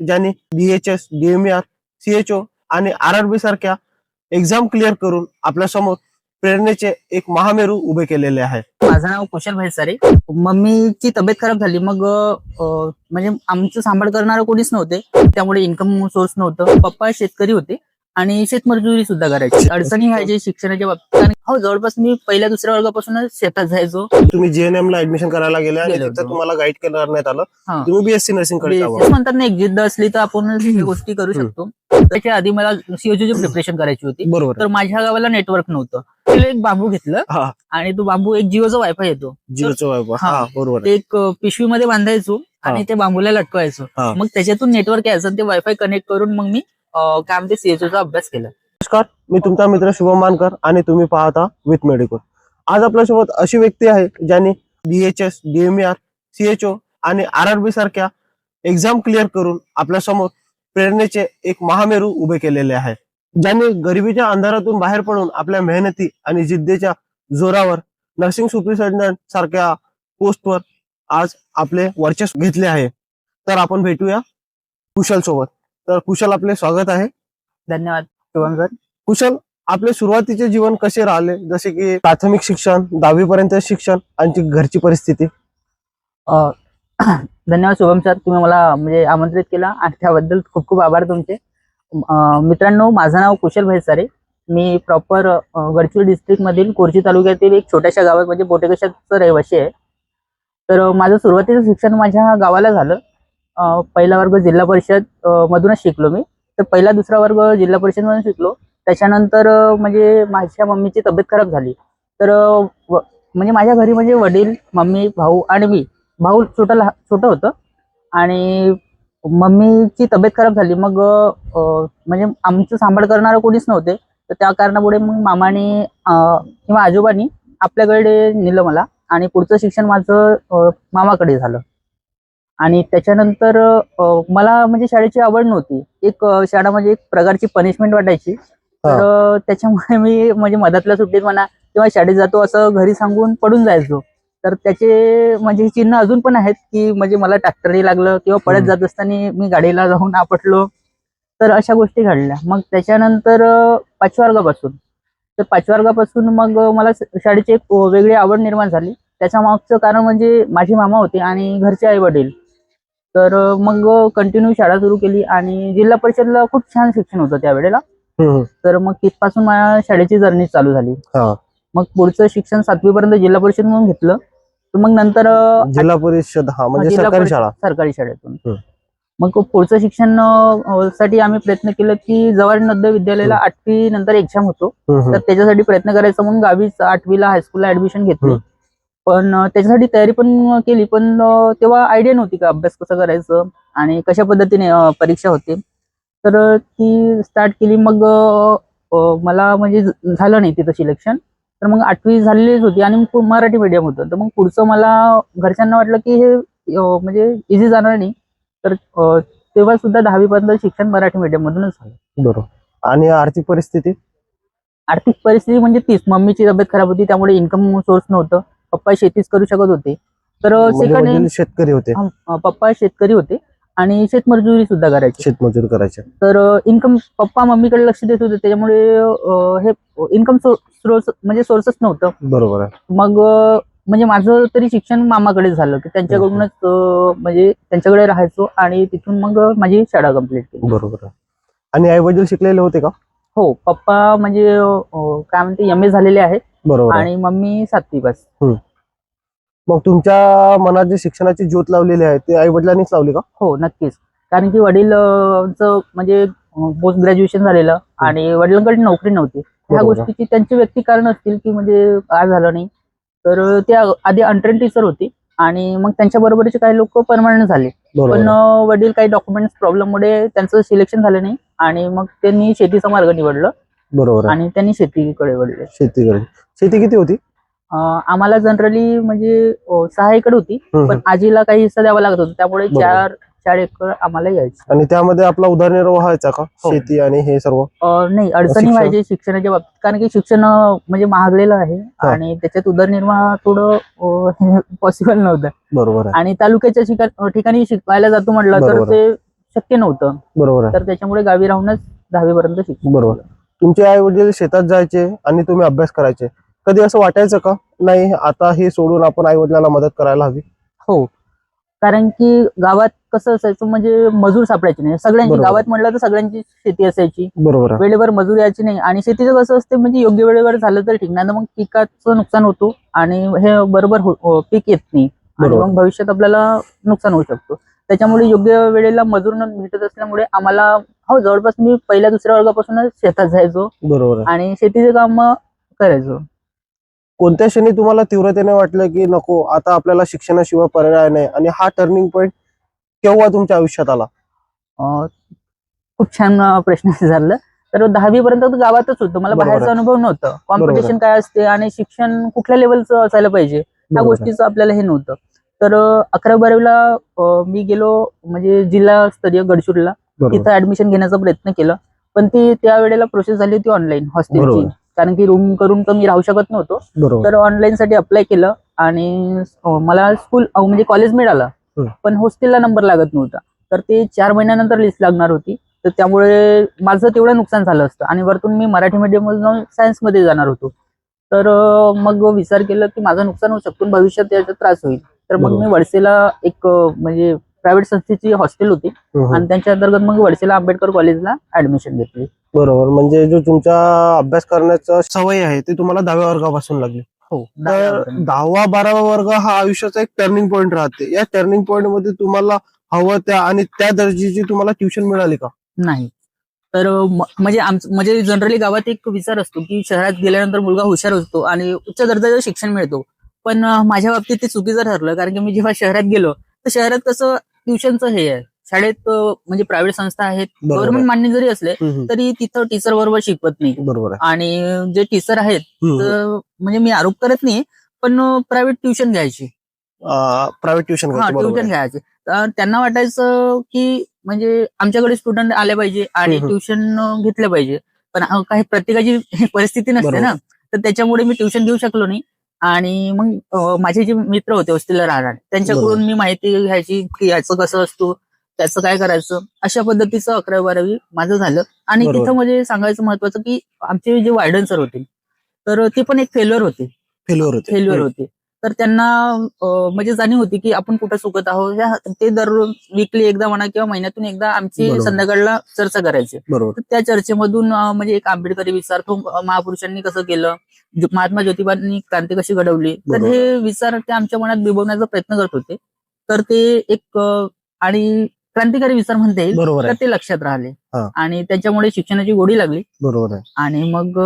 ज्यांनी DHS, DMER, CHO आणि RRB सारख्या एक्झाम क्लिअर करून आपल्या समोर प्रेरणेचे एक महामेरू उभे केलेले आहे. माझं नाव कुशल भाईसारे. मम्मीची तब्येत खराब झाली, मग म्हणजे आमचं सांभाळ करणारं कोणीच नव्हते, त्यामुळे इन्कम सोर्स नव्हतं. पप्पा शेतकरी होते आणि शेतमजुरी सुद्धा करायची. अडचणी व्हायची शिक्षणाच्या बाबतीत. हो, जवळपास मी पहिल्या दुसऱ्या वर्गापासूनच शेतात जायचो. तुम्ही JNM ला ऍडमिशन करायला गेले आणि गेलो तिथं होतो. तुम्हाला गाईड करण्यात आलं. हा. तुम्ही BSc नर्सिंग कडे जावं. तेच म्हणतात ना, एक जिद्द असली तर आपण ही गोष्टी करू शकतो. त्याच्या आधी मला COची प्रिपरेशन करायची होती, बरोबर तर माझ्या गावाला नेटवर्क नव्हतं. तिला एक बांबू घेतलं हा. आणि तो बांबू एक जिओचा वायफाय येतो, जिओचं वायफाय. हा. हा, बरोबर ते एक पिशवीमध्ये बांधायचो आणि ते बांबूला लटकवायचो. हा. मग त्याच्यातून नेटवर्क यायचं आणि ते वायफाय कनेक्ट करून मग मी काय म्हणते CHOचा अभ्यास केला. नमस्कार, मी तुमचा मित्र शुभम मानकर आणि तुम्ही पाहता विथ मेडिकल. आज आपल्यासोबत अशी व्यक्ती आहे ज्यांनी DHS, DMER, CHO आणि RRB सारख्या एक्झाम क्लिअर करून आपल्या समोर प्रेरणेचे एक महामेरू उभे केलेले आहे. ज्यांनी गरिबीच्या अंधारातून बाहेर पडून आपल्या मेहनती आणि जिद्दीच्या जोरावर नर्सिंग सुपरिटेंडंट सारख्या पोस्टवर आज आपले वर्चस्व घेतले आहे. तर आपण भेटूया कुशल सोबत. तर कुशल, आपले स्वागत आहे. धन्यवाद शुभम सर. कुशल, आपले सुरुवातीचे जीवन कसे राहिले, जसे की प्राथमिक शिक्षण, 10वी पर्यंत शिक्षण आणि घरची परिस्थिती? धन्यवाद शुभम सर, तुम्ही मला म्हणजे आमंत्रित केला आणि त्याबद्दल खूप खूप आभार तुमचे. मित्रांनो, माझं नाव कुशल भाईसारे. मी प्रॉपर गडचिरोली डिस्ट्रिक्ट मधील कोरची तालुक्यातील एक छोट्याशा गावात म्हणजे बोटेकशाचा रहिवासी आहे. तर माझं सुरुवातीचं शिक्षण माझ्या गावाला झालं. पहिला वर्ग जिल्हा परिषद मधूनच शिकलो मी. तर पहिला दुसरा वर्ग जिल्हा परिषद मधून शिकलो. त्याच्यानंतर म्हणजे माझ्या मम्मीची तब्येत खराब झाली. तर म्हणजे माझ्या घरी म्हणजे वडील, मम्मी, भाऊ आणि मी. भाऊ छोटं होतं आणि मम्मीची तब्येत खराब झाली. मग म्हणजे आमचं सांभाळ करणारं कोणीच नव्हते, तर त्या कारणामुळे मग मामाने किंवा आजोबांनी आपल्याकडे नेलं मला आणि पुढचं शिक्षण माझं मामाकडे झालं. आणि त्याच्यानंतर मला म्हणजे शाळेची आवड नव्हती. एक शाळा म्हणजे एक प्रकारची पनिशमेंट वाटायची. तर त्याच्यामुळे मी म्हणजे मधातल्या सुट्टीत म्हणा किंवा शाळेत जातो असं घरी सांगून पडून जायचो. तर त्याचे म्हणजे चिन्ह अजून पण आहेत, की म्हणजे मला ट्रॅक्टरही लागलं किंवा पळत जात असताना मी गाडीला जाऊन आपटलो. तर अशा गोष्टी घडल्या. मग त्याच्यानंतर 5व्या वर्गापासून मग मला शाळेची एक वेगळी आवड निर्माण झाली. त्याच्या मागचं कारण म्हणजे माझी मामा होते आणि घरचे आई वडील. तर मग कंटिन्यू शाळा सुरू केली आणि जिल्हा परिषदला खूप छान शिक्षण होतं त्यावेळेला. तर मग तिथपासून माझ्या शाळेची जर्नी चालू झाली. मग पुढचं शिक्षण 7वी पर्यंत जिल्हा परिषद म्हणून घेतलं. तर मग नंतर जिल्हा परिषद म्हणजे सरकारी शाळेतून. मग पुढचं शिक्षण साठी आम्ही प्रयत्न केला की जवाहर नवोदय विद्यालयाला 8वी नंतर एक्झाम होतो, तर त्याच्यासाठी प्रयत्न करायचा म्हणून गावीच 8वीला हायस्कूलला ऍडमिशन घेतली. पण त्याच्यासाठी तयारी पण केली, पण तेव्हा आयडिया नव्हती का अभ्यास कसं करायचं आणि कशा पद्धतीने परीक्षा होते. तर ती स्टार्ट केली. मग मला म्हणजे झालं नाही तिथं सिलेक्शन. तर मग 8वी झालेलीच होती आणि मराठी मीडियम होतं. तर मग पुढचं मला घरच्यांना वाटलं की हे म्हणजे इझी जाणार नाही. तर तेव्हा सुद्धा 10वी पर्यंत शिक्षण मराठी मीडियम मधूनच झालं. बरोबर. आणि आर्थिक परिस्थिती म्हणजे तीच, मम्मीची तब्येत खराब होती त्यामुळे इन्कम सोर्स नव्हतं. पप्पा शेतीच करू शकत होते. तर शेतकरी होते. पप्पा शेतकरी होते आणि शेतमजुरी सुद्धा करायचे. तर इन्कम पप्पा मम्मीकडे लक्ष देत होते, त्याच्यामुळे हे इन्कम सोर्सच नव्हतं. बरोबर आहे. मग म्हणजे माझं तरी शिक्षण मामाकडे झालं, की त्यांच्याकडूनच म्हणजे त्यांच्याकडे राहायचो आणि तिथून मग माझी शाळा कंप्लीट केली. बरोबर आहे. आणि आई वडील शिकलेले होते का? हो, पप्पा म्हणजे काय म्हणते MA झालेले आहेत. बरोबर. आणि मम्मी 7वी पास. मग तुमच्या मनात जे शिक्षणाची ज्योत लावलेली आहे ते आई वडिलांनीच लावली का? हो, नक्कीच. कारण की वडीलचं म्हणजे पोस्ट ग्रॅज्युएशन झालेलं आणि वडिलांकडे नोकरी नव्हती. ह्या गोष्टीची त्यांची व्यक्ती कारण असतील की म्हणजे काय झालं नाही. तर ते आधी अनट्रेन टीचर होती आणि मग त्यांच्या बरोबरचे काही लोक परमनंट झाले. पण वडील काही डॉक्युमेंट्स प्रॉब्लेममुळे त्यांचं सिलेक्शन झालं नाही आणि मग त्यांनी शेतीचा मार्ग निवडलं. बरोबर. आणि त्यांनी शेतीकडे वळले. शेती किती होती? आम्हाला जनरली म्हणजे 6 एकर होती, पण आजीला काही हिस्सा द्यावा लागत होता, त्यामुळे 4 एकर आम्हाला यायचं. आणि त्यामध्ये आपला उदरनिर्वाह व्हायचा का? शेती आणि हे सर्व नाही, अडचणी व्हायची शिक्षणाच्या बाबतीत, कारण की शिक्षण म्हणजे महागलेलं आहे आणि त्याच्यात उदरनिर्वाह थोडं पॉसिबल नव्हतं. बरोबर. आणि तालुक्याच्या ठिकाणी शिकवायला जातो म्हटलं तर ते शक्य नव्हतं. बरोबर आहे. तर त्याच्यामुळे गावी राहूनच 10वी पर्यंत शिक्षण. बरोबर. तुमचे आई वडील शेतात जायचे आणि तुम्ही अभ्यास करायचे, कधी असं वाटायचं का नाही आता हे सोडून आपण आई वडिलांना मदत करायला हवी? हो, कारण की गावात कसं असायचं म्हणजे मजूर सापडायचे नाही सगळ्यांची. बरोबर. गावात म्हटलं तर सगळ्यांची शेती असायची, बरोबर आहे. वेळेवर मजूर यायची नाही. आणि शेतीचं कसं असते म्हणजे योग्य वेळेवर झालं तर ठीक, नाही तर मग पिकाचं नुकसान होतो आणि हे बरोबर पीक येत नाही आणि बरोबर. मग भविष्यात आपल्याला नुकसान होऊ शकतो. त्याच्यामुळे योग्य वेळेला मजूर न भेटत असल्यामुळे आम्हाला जवळपास मी पहिल्या दुसऱ्या वर्गापासूनच शेतात जायचो बरोबर आहे. आणि शेतीचे काम करायचो. कोणत्या क्षणी तुम्हाला तीव्रतेने वाटलं की नको आता आपल्याला शिक्षणाशिवाय पर्याय नाही, आणि हा टर्निंग पॉईंट केव्हा तुमच्या आयुष्यात आला? अं, खूप छान प्रश्न विचारलं. तर 10वी पर्यंत तर गावातच होतं, मला बरोबर बाहेरचा आहे. अनुभव नव्हतं. कॉम्पिटिशन काय असते आणि शिक्षण कुठल्या लेवलचं असायला पाहिजे ह्या बरोबर आहे. गोष्टीचं आपल्याला हे नव्हतं. तर 11वी-12वीला मी गेलो म्हणजे जिल्हास्तरीय गडचिरोलीला, बरोबर. तिथं ऍडमिशन घेण्याचा प्रयत्न केला. पण ती त्या वेळेला प्रोसेस झाली होती ऑनलाईन हॉस्टेलची, बरोबर. कारण की रूम करून तर मी राहू शकत नव्हतो. बरोबर. तर ऑनलाईन साठी अप्लाय केलं आणि मला स्कूल म्हणजे कॉलेज मिळालं, पण हॉस्टेलला नंबर लागत नव्हता. तर ते 4 महिन्यानंतर लिस्ट लागणार होती. तर त्यामुळे माझं तेवढं नुकसान झालं असतं आणि वरतून मी मराठी मीडियम मध्ये जाऊन सायन्समध्ये जाणार होतो. तर मग विचार केला की माझं नुकसान होऊ शकतो, भविष्यात याचा त्रास होईल. तर मग मी वडसेला एक म्हणजे प्रायव्हेट संस्थेची हॉस्टेल होती आणि त्यांच्या अंतर्गत मग वडसेला आंबेडकर कॉलेजला ऍडमिशन घेतली. बरोबर. म्हणजे जो तुमचा अभ्यास करण्याचा सवय आहे ते तुम्हाला 10व्या वर्गापासून लागली. हो, तर 10वा-12वा वर्ग हा आयुष्याचा एक टर्निंग पॉईंट राहते. या टर्निंग पॉईंट मध्ये तुम्हाला हवं त्या आणि त्या दर्जाची तुम्हाला ट्युशन मिळाली का? नाही. तर म्हणजे जनरली गावात एक विचार असतो की शहरात गेल्यानंतर मुलगा हुशार असतो आणि उच्च दर्जाचं शिक्षण मिळतो. पण माझ्या बाबतीत ते चुकीचं ठरलं, कारण की मी जेव्हा शहरात गेलो तर शहरात कसं ट्युशनचं हे आहे. शाळेत म्हणजे प्रायव्हेट संस्था आहेत, गव्हर्नमेंट मान्य जरी असले तरी तिथं टीचर बरोबर शिकवत नाही. बरोबर आहे. आणि जे टीचर आहेत म्हणजे मी आरोप करत नाही, पण प्रायव्हेट ट्युशन घ्यायची. प्रायव्हेट ट्युशन ट्युशन घ्यायचे. तर त्यांना वाटायचं की म्हणजे आमच्याकडे स्टुडंट आले पाहिजे आणि ट्युशन घेतलं पाहिजे. पण काही प्रत्येकाची परिस्थिती नसते ना, तर त्याच्यामुळे मी ट्युशन घेऊ शकलो नाही. आणि मग माझे जे मित्र होते हॉस्टेलला राहणार त्यांच्याकडून मी माहिती घ्यायची की याचं कसं असतो, त्याचं काय करायचं. अशा पद्धतीचं 11वी-12वी माझं झालं. आणि तिथं म्हणजे सांगायचं महत्वाचं की आमचे जे वार्डन सर होते तर ते पण एक फेल्युअर होते. तर त्यांना म्हणजे जाणीव होती की आपण कुठं चुकत आहोत. ते दररोज वीकली एकदा म्हणा किंवा महिन्यातून एकदा आमची संध्याकाळला चर्चा करायची. तर त्या चर्चेमधून म्हणजे एक आंबेडकरी विचार महापुरुषांनी कसं केलं, महात्मा ज्योतिबांनी क्रांती कशी घडवली, तर हे विचार ते आमच्या मनात बिंबवण्याचा प्रयत्न करत होते. तर ते एक आणि क्रांतिकारी विचार म्हणता येईल, तर ते लक्षात राहिले आणि त्याच्यामुळे शिक्षणाची गोडी लागली. बरोबर आहे. आणि मग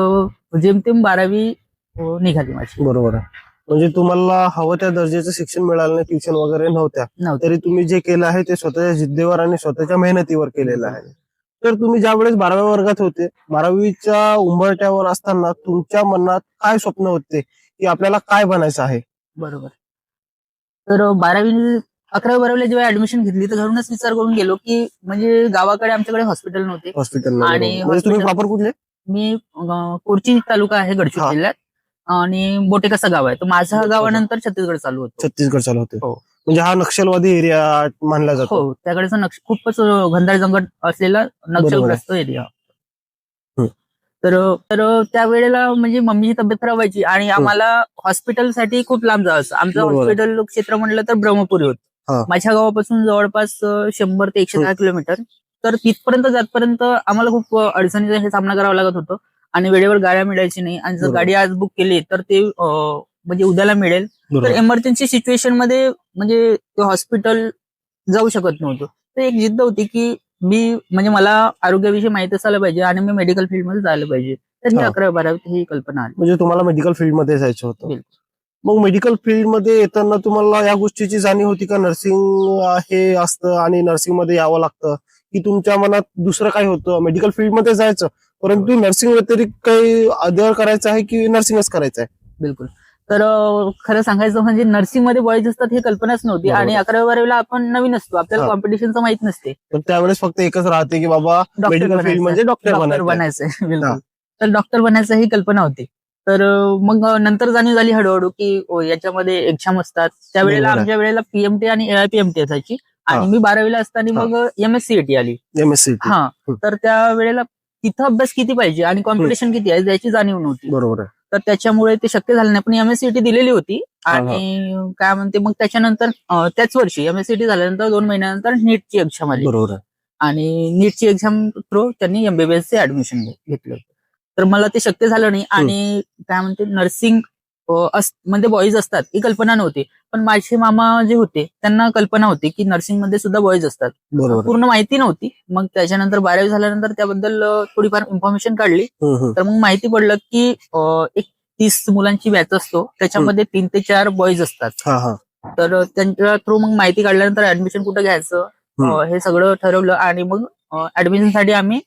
जेमतेम 12वी निघाली माझी. बरोबर आहे. म्हणजे तुम्हाला हवं त्या दर्जाचं शिक्षण मिळालं नाही, ट्युशन वगैरे नव्हत्या, तरी तुम्ही जे केलं आहे ते स्वतःच्या जिद्दीवर आणि स्वतःच्या मेहनतीवर केलेलं आहे. तर तुम्ही ज्या वेळेस 12व्या वर्गात होते, 12वीच्या उंबरठ्यावर असताना तुमच्या मनात काय स्वप्न होते की आपल्याला काय बनायचं आहे? बरोबर. तर 11वी-12वीला जेव्हा ऍडमिशन घेतली तर घरूनच विचार करून गेलो की म्हणजे गावाकडे आमच्याकडे हॉस्पिटल नव्हते. आणि तुम्ही प्रॉपर कुठले? मी कोरची तालुका आहे गडचिरोली जिल्ह्यात आणि बोटेकसा गाव आहे. तर माझ्या गावानंतर छत्तीसगड चालू होतं. हो. म्हणजे हा नक्षलवादी एरिया मानला जातो. हो, त्याकडेचा खूपच घनदाट जंगल असलेला नक्षलग्रस्त एरिया. तर त्या वेळेला म्हणजे मम्मीची तब्येत खराब व्हायची आणि आम्हाला हॉस्पिटलसाठी खूप लांब जायचं. आमचं हॉस्पिटल क्षेत्र म्हणलं तर ब्रह्मपुरी होतं. माझ्या गावापासून जवळपास 100 ते 110 किलोमीटर. तर तिथपर्यंत जातपर्यंत आम्हाला खूप अडचणीचा हे सामना करावा लागत होतो आणि वेळेवर गाड्या मिळायची नाही. आणि जर गाडी आज बुक केली तर ते म्हणजे उद्याला मिळेल. तर इमर्जन्सी सिच्युएशन मध्ये म्हणजे ते हॉस्पिटल जाऊ शकत नव्हतं. तर एक जिद्द होती की मी म्हणजे मला आरोग्याविषयी माहिती असायला पाहिजे आणि मी मेडिकल फील्ड मध्ये जायला पाहिजे. तर ही 11वी-12वीत ही कल्पना आली. म्हणजे तुम्हाला मेडिकल फील्ड मध्ये जायचं होतं. मग मेडिकल फील्ड मध्ये येताना तुम्हाला या गोष्टीची जाणीव होती का नर्सिंग हे असतं आणि नर्सिंग मध्ये यावं लागतं, की तुमच्या मनात दुसरं काय होतं मेडिकल फील्ड मध्ये जायचं परंतु नर्सिंग व्यतिरिक्त काही अदर करायचं आहे की नर्सिंगच करायचं आहे? बिलकुल. तर खरं सांगायचं म्हणजे नर्सिंग मध्ये बॉईज असतात हे कल्पनाच नव्हती. आणि 11वी-12वीला आपण नवीन असतो, आपल्याला कॉम्पिटिशनचं माहित नसते. तर त्यावेळेस फक्त एकच राहते की बाबा मेडिकल फील्ड म्हणजे डॉक्टर बनायचंय. बिलकुल. तर डॉक्टर बनायचं ही कल्पना होती. तर मग नंतर जाणीव झाली हळूहळू की याच्यामध्ये एक्झाम असतात. त्यावेळेला आमच्या वेळेला पीएमटी आणि एआयपीएमटी असायची. आणि हा. मी 12वीला असताना हा. मग MSCET आली. MSc. हा, तर त्या वेळेला तिथं अभ्यास किती पाहिजे आणि कॉम्पिटिशन किती आहे याची जाणीव नव्हती. बरोबर आहे. तर त्याच्यामुळे ते शक्य झालं नाही, पण MSCET दिलेली होती. हा. आणि काय म्हणते मग त्याच्यानंतर त्याच वर्षी MSCET झाल्यानंतर 2 महिन्यानंतर नीटची एक्झाम आली बरोबर आहे. आणि नीटची एक्झाम थ्रू त्यांनी MBBS चे ऍडमिशन घेतलं होतं. तर मला ते शक्य झालं नाही आणि काय म्हणते नर्सिंग मध्ये बॉईज असतात ही कल्पना नव्हती. पण माझे मामा जे होते त्यांना कल्पना होती की नर्सिंग मध्ये सुद्धा बॉईज असतात. बरोबर आहे. पूर्ण माहिती नव्हती. मग त्याच्यानंतर 12वी झाल्यानंतर त्याबद्दल थोडीफार इन्फॉर्मेशन काढली. तर मग माहिती पडलं की एक 30 मुलांची बॅच असतो, त्याच्यामध्ये 3 ते 4 बॉईज असतात. हा हा. तर त्यांच्या थ्रू मग माहिती काढल्यानंतर ऍडमिशन कुठं घ्यायचं हे सगळं ठरवलं आणि मग ऍडमिशन साठी आम्ही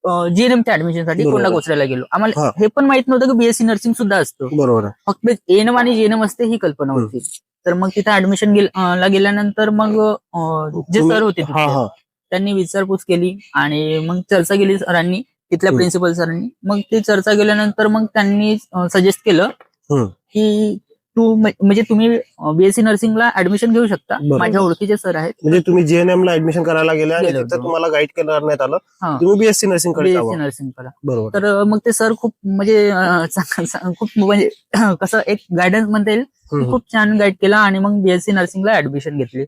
GNMच्या ऍडमिशन साठी बरोबर. कोल्हापूरला गेलो. आम्हाला हा. हे पण माहित नव्हतं की BSc नर्सिंग सुद्धा असतं. बरोबर आहे. फक्त ANM आणि GNM असते ही कल्पना होती. तर मग तिथे ऍडमिशन ला गेल्यानंतर मग जे सर होते हा तिथले, हा. त्यांनी विचारपूस केली आणि मग चर्चा केली सरांनी, तिथल्या प्रिन्सिपल सरांनी. मग ती चर्चा केल्यानंतर मग त्यांनी सजेस्ट केलं की म्हणजे तुम्ही BSc नर्सिंगला ऍडमिशन घेऊ शकता. बरोबर. माझ्या ओळखीचे सर आहेत. म्हणजे तुम्ही GNM ला ऍडमिशन करायला गेले आणि गेलो तिथं होतो. तुम्हाला गाईड करण्यात आलं, हा. तुम्ही BSc नर्सिंग कडे BSc जावं. नर्सिंग करा. बरोबर. तर मग ते सर खूप म्हणजे खूप म्हणजे कसं एक गायडन्स म्हणता येईल, खूप छान गाईड केला आणि मग BSc नर्सिंगला ऍडमिशन घेतली.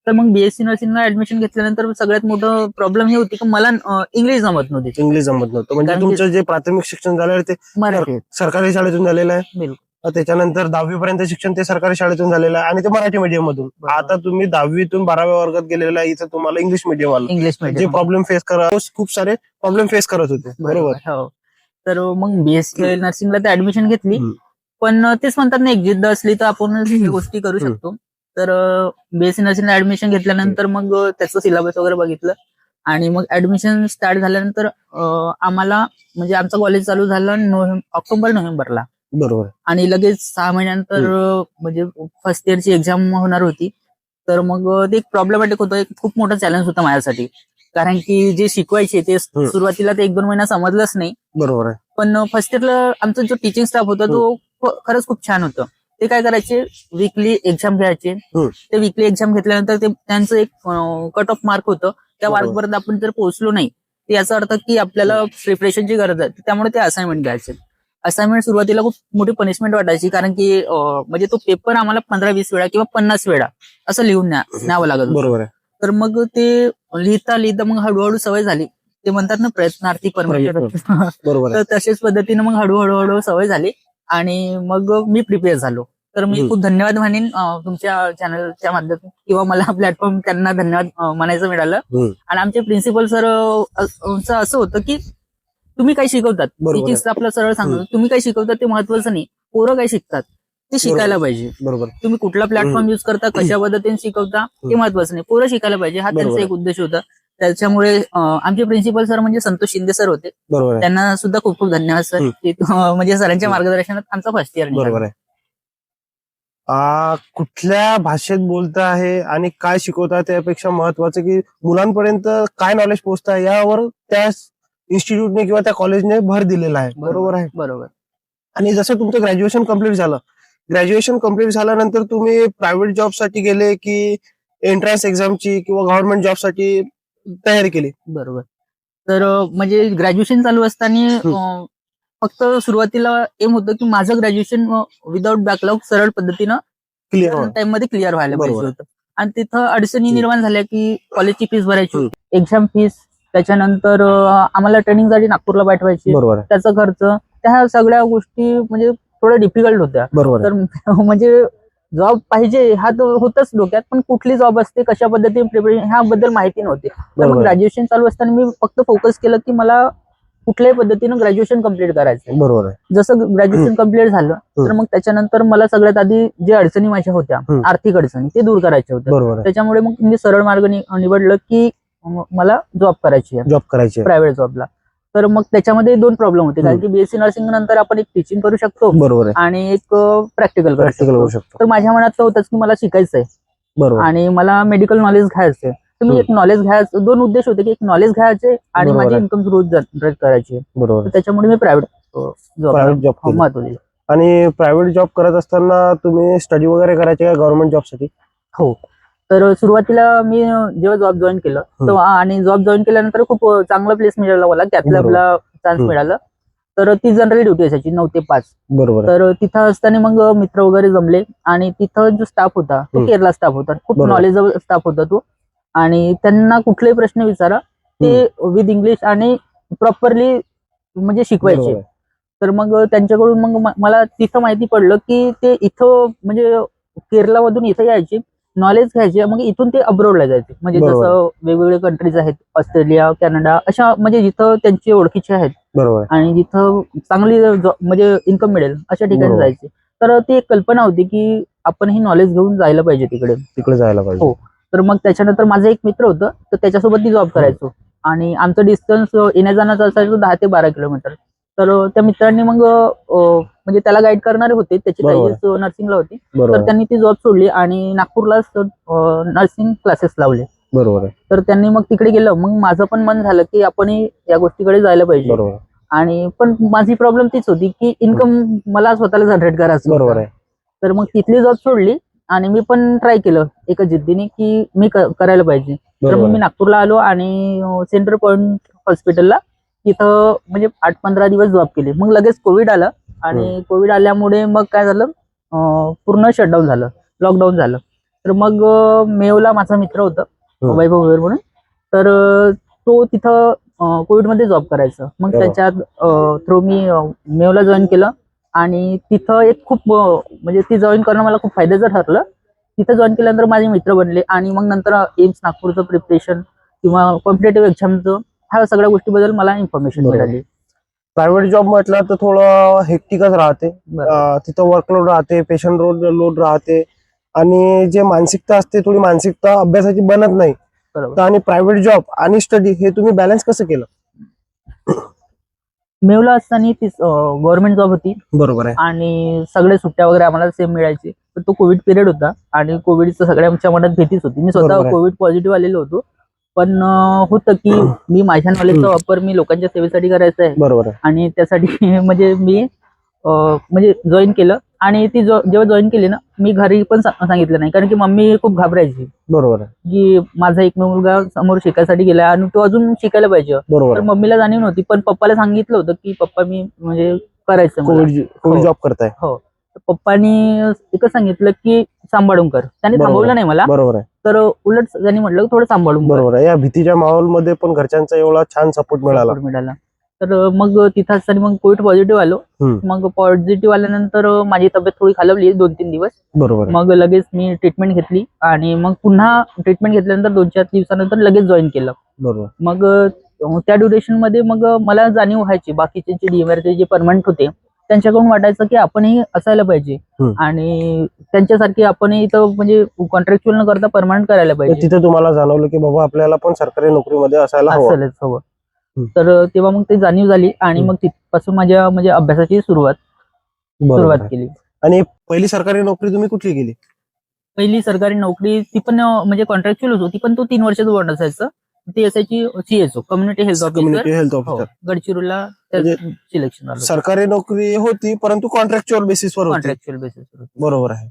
तर मग BSc नर्सिंगला ऍडमिशन घेतल्यानंतर सगळ्यात मोठं प्रॉब्लेम हे होती की मला इंग्लिश जमत नव्हती. इंग्लिश जमत नव्हतं. म्हणजे कारण तुमचं जे प्राथमिक शिक्षण झालं ते मराठी. सरकारी शाळेतून झालेलं आहे. बिलकुल. त्याच्यानंतर 10वी पर्यंत शिक्षण ते सरकारी शाळेतून झालेलं आहे आणि ते मराठी मीडियम मधून. बरोबर. आता तुम्ही 10वीतून 12व्या वर्गात गेलेला आहे, इथं तुम्हाला इंग्लिश मीडियम आलं. इंग्लिश जे मीडियम प्रॉब्लेम फेस करत, खूप सारे प्रॉब्लेम फेस करत होते. बरोबर. हो. तर मग BSc नर्सिंगला ते ऍडमिशन घेतली. पण तेच म्हणतात ना, एक जिद्द असली तर आपण गोष्टी करू शकतो. तर BSc नर्सिंगला ऍडमिशन घेतल्यानंतर मग त्याचं सिलेबस वगैरे बघितलं आणि मग ऍडमिशन स्टार्ट झाल्यानंतर आम्हाला म्हणजे आमचं कॉलेज चालू झालं ऑक्टोबर-नोव्हेंबरला. बरोबर. आणि लगेच 6 महिन्यानंतर म्हणजे फर्स्ट इयरची एक्झाम होणार होती. तर मग ते एक प्रॉब्लेमॅटिक होतं, एक खूप मोठा चॅलेंज होता माझ्यासाठी. कारण की जे शिकवायचे ते सुरुवातीला ते 1-2 महिना समजलंच नाही. बरोबर आहे. पण फर्स्ट इयरला आमचा जो टीचिंग स्टाफ होता तो खरंच खूप छान होतं. ते काय करायचे, वीकली एक्झाम घ्यायचे. ते वीकली एक्झाम घेतल्यानंतर ते त्यांचं एक कट ऑफ मार्क होतं. त्या मार्कपर्यंत आपण जर पोहोचलो नाही तर याचा अर्थ की आपल्याला प्रिपरेशनची गरज आहे. त्यामुळे ते असाइनमेंट घ्यायचे. असाइनमेंट सुरुवातीला खूप मोठी पनिशमेंट वाटायची, कारण की म्हणजे तो पेपर आम्हाला 15-20 वेळा किंवा 50 वेळा असं लिहून न्यावं लागत. बरोबर आहे. तर मग ते लिहिता लिहिता मग हळूहळू सवय झाली. ते म्हणतात ना, प्रयत्नार्थी परमेश्वर. बरोबर. तर तशाच पद्धतीने मग हळूहळू सवय झाली आणि मग मी प्रिपेअर झालो. तर मी खूप धन्यवाद म्हणेन तुमच्या चॅनलच्या माध्यमातून किंवा मला प्लॅटफॉर्म त्यांना धन्यवाद म्हणायचं मिळालं. आणि आमचे प्रिन्सिपल सर असं होतं की तुम्ही काय शिकवतात, टीचिंग स्टाफला सरळ सांगतो, तुम्ही काय शिकवतात ते महत्वाचं नाही, पोरं काय शिकतात ते शिकायला पाहिजे. बरोबर. तुम्ही कुठला प्लॅटफॉर्म युज करता, कशा पद्धतीने शिकवता ते महत्वाचं नाही, पोरं शिकायला पाहिजे, हा त्यांचा एक उद्देश होता. त्याच्यामुळे आमचे प्रिन्सिपल सर म्हणजे संतोष शिंदे सर होते. बरोबर. त्यांना सुद्धा खूप खूप धन्यवाद सर. म्हणजे सरांच्या मार्गदर्शनात आमचा फर्स्ट इयर. बरोबर आहे. कुठल्या भाषेत बोलता आहे आणि काय शिकवता त्यापेक्षा महत्वाचं की मुलांपर्यंत काय नॉलेज पोहोचतं आहे यावर त्या इन्स्टिट्यूटने किंवा त्या कॉलेजने भर दिलेला आहे. बरोबर आहे. बरोबर. आणि जसं तुमचं ग्रॅज्युएशन कम्प्लीट झालं, ग्रॅज्युएशन कम्प्लीट झाल्यानंतर तुम्ही प्रायव्हेट जॉब साठी गेले की एंट्रन्स एक्झामची किंवा गव्हर्नमेंट जॉब साठी तयारी केली? बरोबर. तर म्हणजे ग्रॅज्युएशन चालू असताना फक्त सुरुवातीला एम होतं की माझं ग्रॅज्युएशन विदाउट बॅकलॉग सरळ पद्धतीनं क्लिअर टाइम मध्ये क्लिअर व्हायला पाहिजे होतं. आणि तिथं अडचणी निर्माण झाल्या की कॉलेजची फीस भरायची, एक्झाम फीस, त्याच्यानंतर आम्हाला ट्रेनिंगसाठी नागपूरला पाठवायची, बरोबर. त्याचा खर्च, त्या सगळ्या गोष्टी म्हणजे थोड्या डिफिकल्ट होत्या. बरोबर. तर म्हणजे जॉब पाहिजे हा तर होतच डोक्यात, पण कुठली जॉब असते, कशा पद्धतीने प्रिपरेशन ह्याबद्दल माहिती नव्हती. तर मग ग्रॅज्युएशन चालू असताना मी फक्त फोकस केलं की मला कुठल्याही पद्धतीनं ग्रॅज्युएशन कम्प्लीट करायचं. बरोबर. जसं ग्रॅज्युएशन कम्प्लीट झालं तर मग त्याच्यानंतर मला सगळ्यात आधी जे अडचणी माझ्या होत्या, आर्थिक अडचणी, ते दूर करायच्या होत्या. त्याच्यामुळे मग मी सरळ मार्ग निवडलं की मला जॉब करायची आहे प्रायव्हेट जॉबला. तर मग त्याच्यामध्ये 2 प्रॉब्लेम होते, कारण की BSc नर्सिंग नंतर आपण एक टीचिंग करू शकतो, बरोबर, आणि एक प्रॅक्टिकल करू शकतो. तर माझ्या मनात तर होतच की मला शिकायचंय, बरोबर, आणि मला मेडिकल नॉलेज घ्यायचंय. तर मी एक नॉलेज घ्यायचं, 2 उद्देश होते की एक नॉलेज घ्यायचे आणि माझी इन्कम ग्रोथ जनरेट करायची. बरोबर. त्याच्यामुळे मी प्रायव्हेट जॉब महत्व दिलं. आणि प्रायव्हेट जॉब करत असताना तुम्ही स्टडी वगैरे करायचे का गव्हर्नमेंट जॉब साठी? हो, तर सुरुवातीला मी जेव्हा जॉब जॉईन केलं तेव्हा आणि जॉब जॉईन केल्यानंतर खूप चांगला प्लेस मिळाला मला, त्यातल्या आपला चान्स मिळाला. तर ती जनरल ड्युटी असायची 9 ते 5. बरोबर. तर तिथं असताना मग मित्र वगैरे जमले आणि तिथं जो स्टाफ होता तो केरला स्टाफ होता, खूप नॉलेजेबल स्टाफ होता तो. आणि त्यांना कुठलेही प्रश्न विचारा ते विथ इंग्लिश आणि प्रॉपरली म्हणजे शिकवायचे. तर मग त्यांच्याकडून मग मला तिथं माहिती पडलं की ते इथं म्हणजे केरलामधून इथं यायचे, नॉलेज घ्यायचे, मग इथून ते अब्रॉडला जायचे. म्हणजे जसं वेगवेगळे कंट्रीज आहेत, ऑस्ट्रेलिया, कॅनडा, अशा म्हणजे जिथं त्यांचे ओळखीचे आहेत आणि जिथं चांगली म्हणजे इन्कम मिळेल अशा ठिकाणी जायचे. तर ती एक कल्पना होती की आपण ही नॉलेज घेऊन जायला पाहिजे तिकडे जायला पाहिजे. हो. तर मग त्याच्यानंतर माझं एक मित्र होतं, तर त्याच्यासोबत ती जॉब करायचो आणि आमचं डिस्टन्स येण्या जाण्याचं असायचं 10 ते 12 किलोमीटर. तर त्या मित्रांनी मग म्हणजे त्याला गाईड करणारे होते, त्याची ताईच नर्सिंगला होती. तर त्यांनी ती जॉब सोडली आणि नागपूरलाच नर्सिंग क्लासेस लावले. बरोबर. तर त्यांनी मग तिकडे गेलं. मग माझं पण मन झालं की आपणही या गोष्टीकडे जायला पाहिजे. आणि पण माझी प्रॉब्लेम तीच होती की इन्कम मला स्वतःला जनरेट करायचं. बरोबर आहे. तर मग तिथली जॉब सोडली आणि मी पण ट्राय केलं एका जिद्दीने की मी करायला पाहिजे. तर मग मी नागपूरला आलो आणि सेंटर पॉइंट हॉस्पिटलला तिथं म्हणजे 8-15 दिवस जॉब केली. मग लगेच कोविड आलं आणि कोविड आल्यामुळे मग काय झालं, पूर्ण शटडाऊन झालं, लॉकडाऊन झालं. तर मग मेवला माझा मित्र होता वैभव वेर म्हणून, तर तो तिथं कोविडमध्ये जॉब करायचा. मग त्याच्यात थ्रू मी मेवला जॉईन केलं आणि तिथं एक खूप म्हणजे ती जॉईन करणं मला खूप फायद्याचं ठरलं. तिथं जॉईन केल्यानंतर माझे मित्र बनले आणि मग नंतर एम्स नागपूरचं प्रिपरेशन किंवा कॉम्पिटेटिव्ह एक्झामचं ह्या सगळ्या गोष्टीबद्दल मला इन्फॉर्मेशन मिळाली. प्रायव्हेट जॉब म्हटलं तर थोडं हेक्टिकच राहते. तिथं वर्कलोड राहते, पेशंट लोड राहते आणि जे मानसिकता असते थोडी मानसिकता अभ्यासाची बनत नाही. आणि प्रायव्हेट जॉब आणि स्टडी हे तुम्ही बॅलन्स कसं केलं? मेवला असताना ती गव्हर्नमेंट जॉब होती. बरोबर आहे. आणि सगळे सुट्ट्या वगैरे आम्हाला सेम मिळायची. पण तो कोविड पिरियड होता आणि कोविडचं सगळ्यांच्या मनात भीतीच होती. मी स्वतः कोविड पॉझिटिव्ह आलेलो होतो. पण होतं की मी माझ्या नॉलेजचा वापर मी लोकांच्या सेवेसाठी करायचा आहे. बरोबर. आणि त्यासाठी म्हणजे मी म्हणजे जॉईन केलं आणि ती जेव्हा जॉईन केली ना, मी घरी पण सांगितलं नाही, कारण की मम्मी खूप घाबरायची. बरोबर. की माझा एक मुलगा समोर शिकायसाठी गेला आणि तो अजून शिकायला पाहिजे. तर मम्मीला जाणीव नव्हती, पण पप्पाला सांगितलं होतं की पप्पा मी म्हणजे करायचं कोविड जॉब करताय. हो. पप्पानी एकच सांगितलं की सांभाळून कर. त्यांनी थांबवलं नाही मला. बरोबर आहे. तर उलट त्यांनी म्हटलं थोडं सांभाळून. बरोबर आहे. या भीतीच्या माहोलमध्ये पण घरच्यांचा एवढा छान सपोर्ट मिळाला. तर मग तिथं असताना मग कोविड पॉझिटिव्ह आलो. मग पॉझिटिव्ह आल्यानंतर माझी तब्येत थोडी खालावली 2-3 दिवस. बरोबर. मग लगेच मी ट्रीटमेंट घेतली आणि मग पुन्हा ट्रीटमेंट घेतल्यानंतर 2-4 दिवसानंतर लगेच जॉईन केलं. बरोबर. मग त्या ड्युरेशन मध्ये मग मला जाणीव व्हायची बाकीचे जे डीएमआरचे जे परमनंट होते त्यांच्याकडून वाटायचं की आपणही असायला पाहिजे आणि त्यांच्यासारखी आपणही इथं म्हणजे कॉन्ट्रॅक्च्युअल न करता परमनंट करायला पाहिजे. तिथे तुम्हाला जाणवलं की बाबा आपल्याला पण सरकारी नोकरीमध्ये असायला हवं. तर तेव्हा मग ते जाणीव झाली आणि मग तिथपासून माझ्या म्हणजे अभ्यासाची सुरुवात केली. आणि पहिली सरकारी नोकरी तुम्ही कुठली केली? पहिली सरकारी नोकरी ती पण म्हणजे कॉन्ट्रॅक्च्युअल होती, पण तो 3 वर्षाचं बॉन्ड असायचं. ती असायची CSO, कम्युनिटी हेल्थ ऑफिसर. गडचिरोलीला सिलेक्शन झालं. सरकारी नोकरी होती परंतु कॉन्ट्रॅक्च्युअल बेसिसवर होती. बरोबर आहे.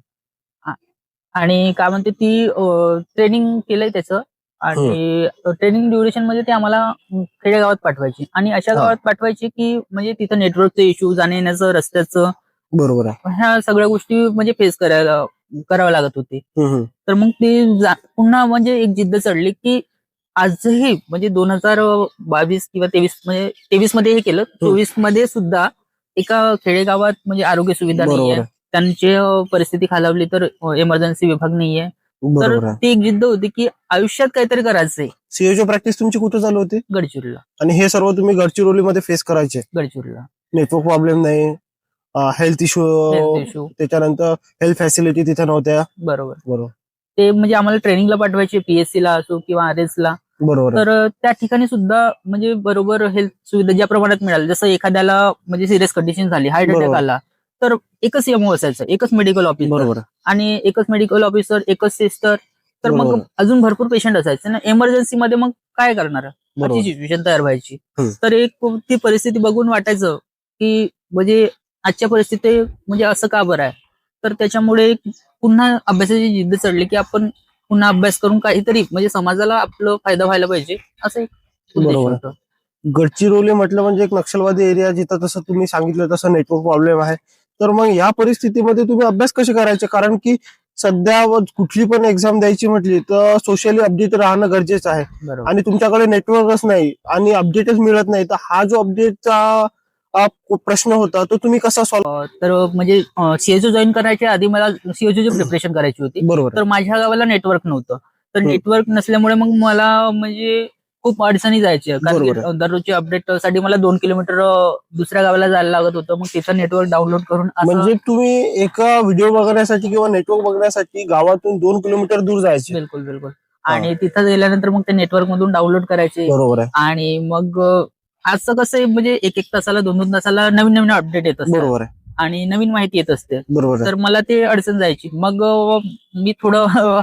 आणि काय म्हणते ती ट्रेनिंग केलंय त्याचं आणि ट्रेनिंग ड्युरेशन मध्ये ते आम्हाला खेडेगावात पाठवायची आणि अशा गावात पाठवायची की म्हणजे तिथं नेटवर्कचं इश्यू, जाण्या येण्याचं, रस्त्याचं, बरोबर आहे, ह्या सगळ्या गोष्टी म्हणजे फेस करावं लागत होती. तर मग ती पुन्हा म्हणजे एक जिद्द चढली की आजही म्हणजे 2022 किंवा 23 मध्ये हे केलं. 24 मध्ये सुद्धा एका खेडेगावात म्हणजे आरोग्य सुविधा नाहीये, त्यांची परिस्थिती खालावली तर इमर्जन्सी विभाग नाहीये. तर ती एक जिद्द होती की आयुष्यात काहीतरी करायचंय. सीएचओ प्रॅक्टिस तुमची कुठे चालू होती? गडचिरोलीला. आणि हे सर्व तुम्ही गडचिरोलीमध्ये फेस करायचे? गडचिरोलीला. नेटवर्क प्रॉब्लेम नाही, हेल्थ इश्यू, त्याच्यानंतर हेल्थ फॅसिलिटी तिथे नव्हत्या. बरोबर. ते म्हणजे आम्हाला ट्रेनिंगला पाठवायचे, PSC ला असो किंवा RS ला. बरोबर. तर त्या ठिकाणी सुद्धा म्हणजे बरोबर हेल्थ सुविधा ज्या प्रमाणात मिळाली, जसं एखाद्याला म्हणजे सिरियस कंडिशन झाली, हार्ट अटॅक आला, तर एकच CMO असायचं, एकच मेडिकल ऑफिसर. बरोबर. आणि एकच मेडिकल ऑफिसर, एकच सिस्टर. तर मग अजून भरपूर पेशंट असायचे ना. इमर्जन्सी मध्ये मग काय करणार, अशी सिच्युएशन तयार व्हायची. तर एक ती परिस्थिती बघून वाटायचं की म्हणजे आजच्या परिस्थिती म्हणजे असं का बरं आहे. तर त्याच्यामुळे पुन्हा अभ्यासाची जिद्द चढली की आपण पुन्हा अभ्यास करून काहीतरी म्हणजे समाजाला आपलं फायदा व्हायला पाहिजे असं एक उद्देश बरोबर. होता. गडचिरोली म्हटलं म्हणजे एक नक्षलवादी एरिया, जिथं तसं तुम्ही सांगितलं तसं नेटवर्क प्रॉब्लेम आहे. तर मग या परिस्थितीमध्ये तुम्ही अभ्यास कसे करायचे? कारण की सध्या कुठली पण एक्झाम द्यायची म्हटली तर सोशली अपडेट राहणं गरजेचं आहे बरोबर. आणि तुमच्याकडे नेटवर्कच नाही आणि अपडेटच मिळत नाही, तर हा जो अपडेटचा प्रश्न होता तो तुम्ही कसा सॉल्व्ह? तर म्हणजे सीएचओ जॉईन करायच्या आधी मला सीएचओची प्रिपरेशन करायची होती. बरोबर तर माझ्या गावाला नेटवर्क नव्हतं. तर हम्म. नेटवर्क नसल्यामुळे मग मला म्हणजे खूप अडचणी जायच्या, कारण बरोबर की दररोजची अपडेट साठी मला 2 किलोमीटर दुसऱ्या गावाला जायला लागत होतं. मग तिथं नेटवर्क डाउनलोड करून असं म्हणजे तुम्ही एका व्हिडिओ बघण्यासाठी किंवा नेटवर्क बघण्यासाठी गावातून 2 किलोमीटर दूर जायचे? बिलकुल बिलकुल. आणि तिथं गेल्यानंतर मग ते नेटवर्क मधून डाउनलोड करायचे. बरोबर आहे. आणि मग असं कसं आहे, म्हणजे एक एक तासाला 2-2 तासाला नवीन नवीन अपडेट येत असतात बरोबर आहे. आणि नवीन माहिती येत असते. बरोबर आहे. तर मला ते अडचण जायची. मग मी थोडं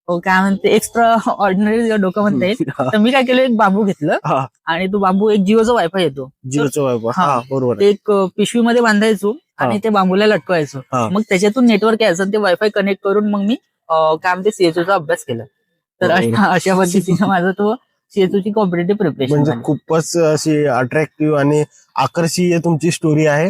काय म्हणते एक्स्ट्रा ऑर्डिनरी डोकं म्हणता येईल. तर मी काय केलं, एक बांबू घेतलं हा, आणि तो बांबू, एक जिओचा वायफाय येतो, जिओचं वायफाय. हा. हा, बरोबर ते आहे. एक पिशवीमध्ये बांधायचो आणि ते बांबूला लटकवायचो. हा. मग त्याच्यातून नेटवर्क यायचं आणि ते वायफाय कनेक्ट करून मग मी काय म्हणते सीएचओचा अभ्यास केला. तर अशा पद्धतीने माझा तो सीएचओची कॉम्पिटेटिव्ह प्रिपरेशन म्हणजे झाली. खूपच अशी अट्रॅक्टिव्ह आणि आकर्षीय तुमची स्टोरी आहे.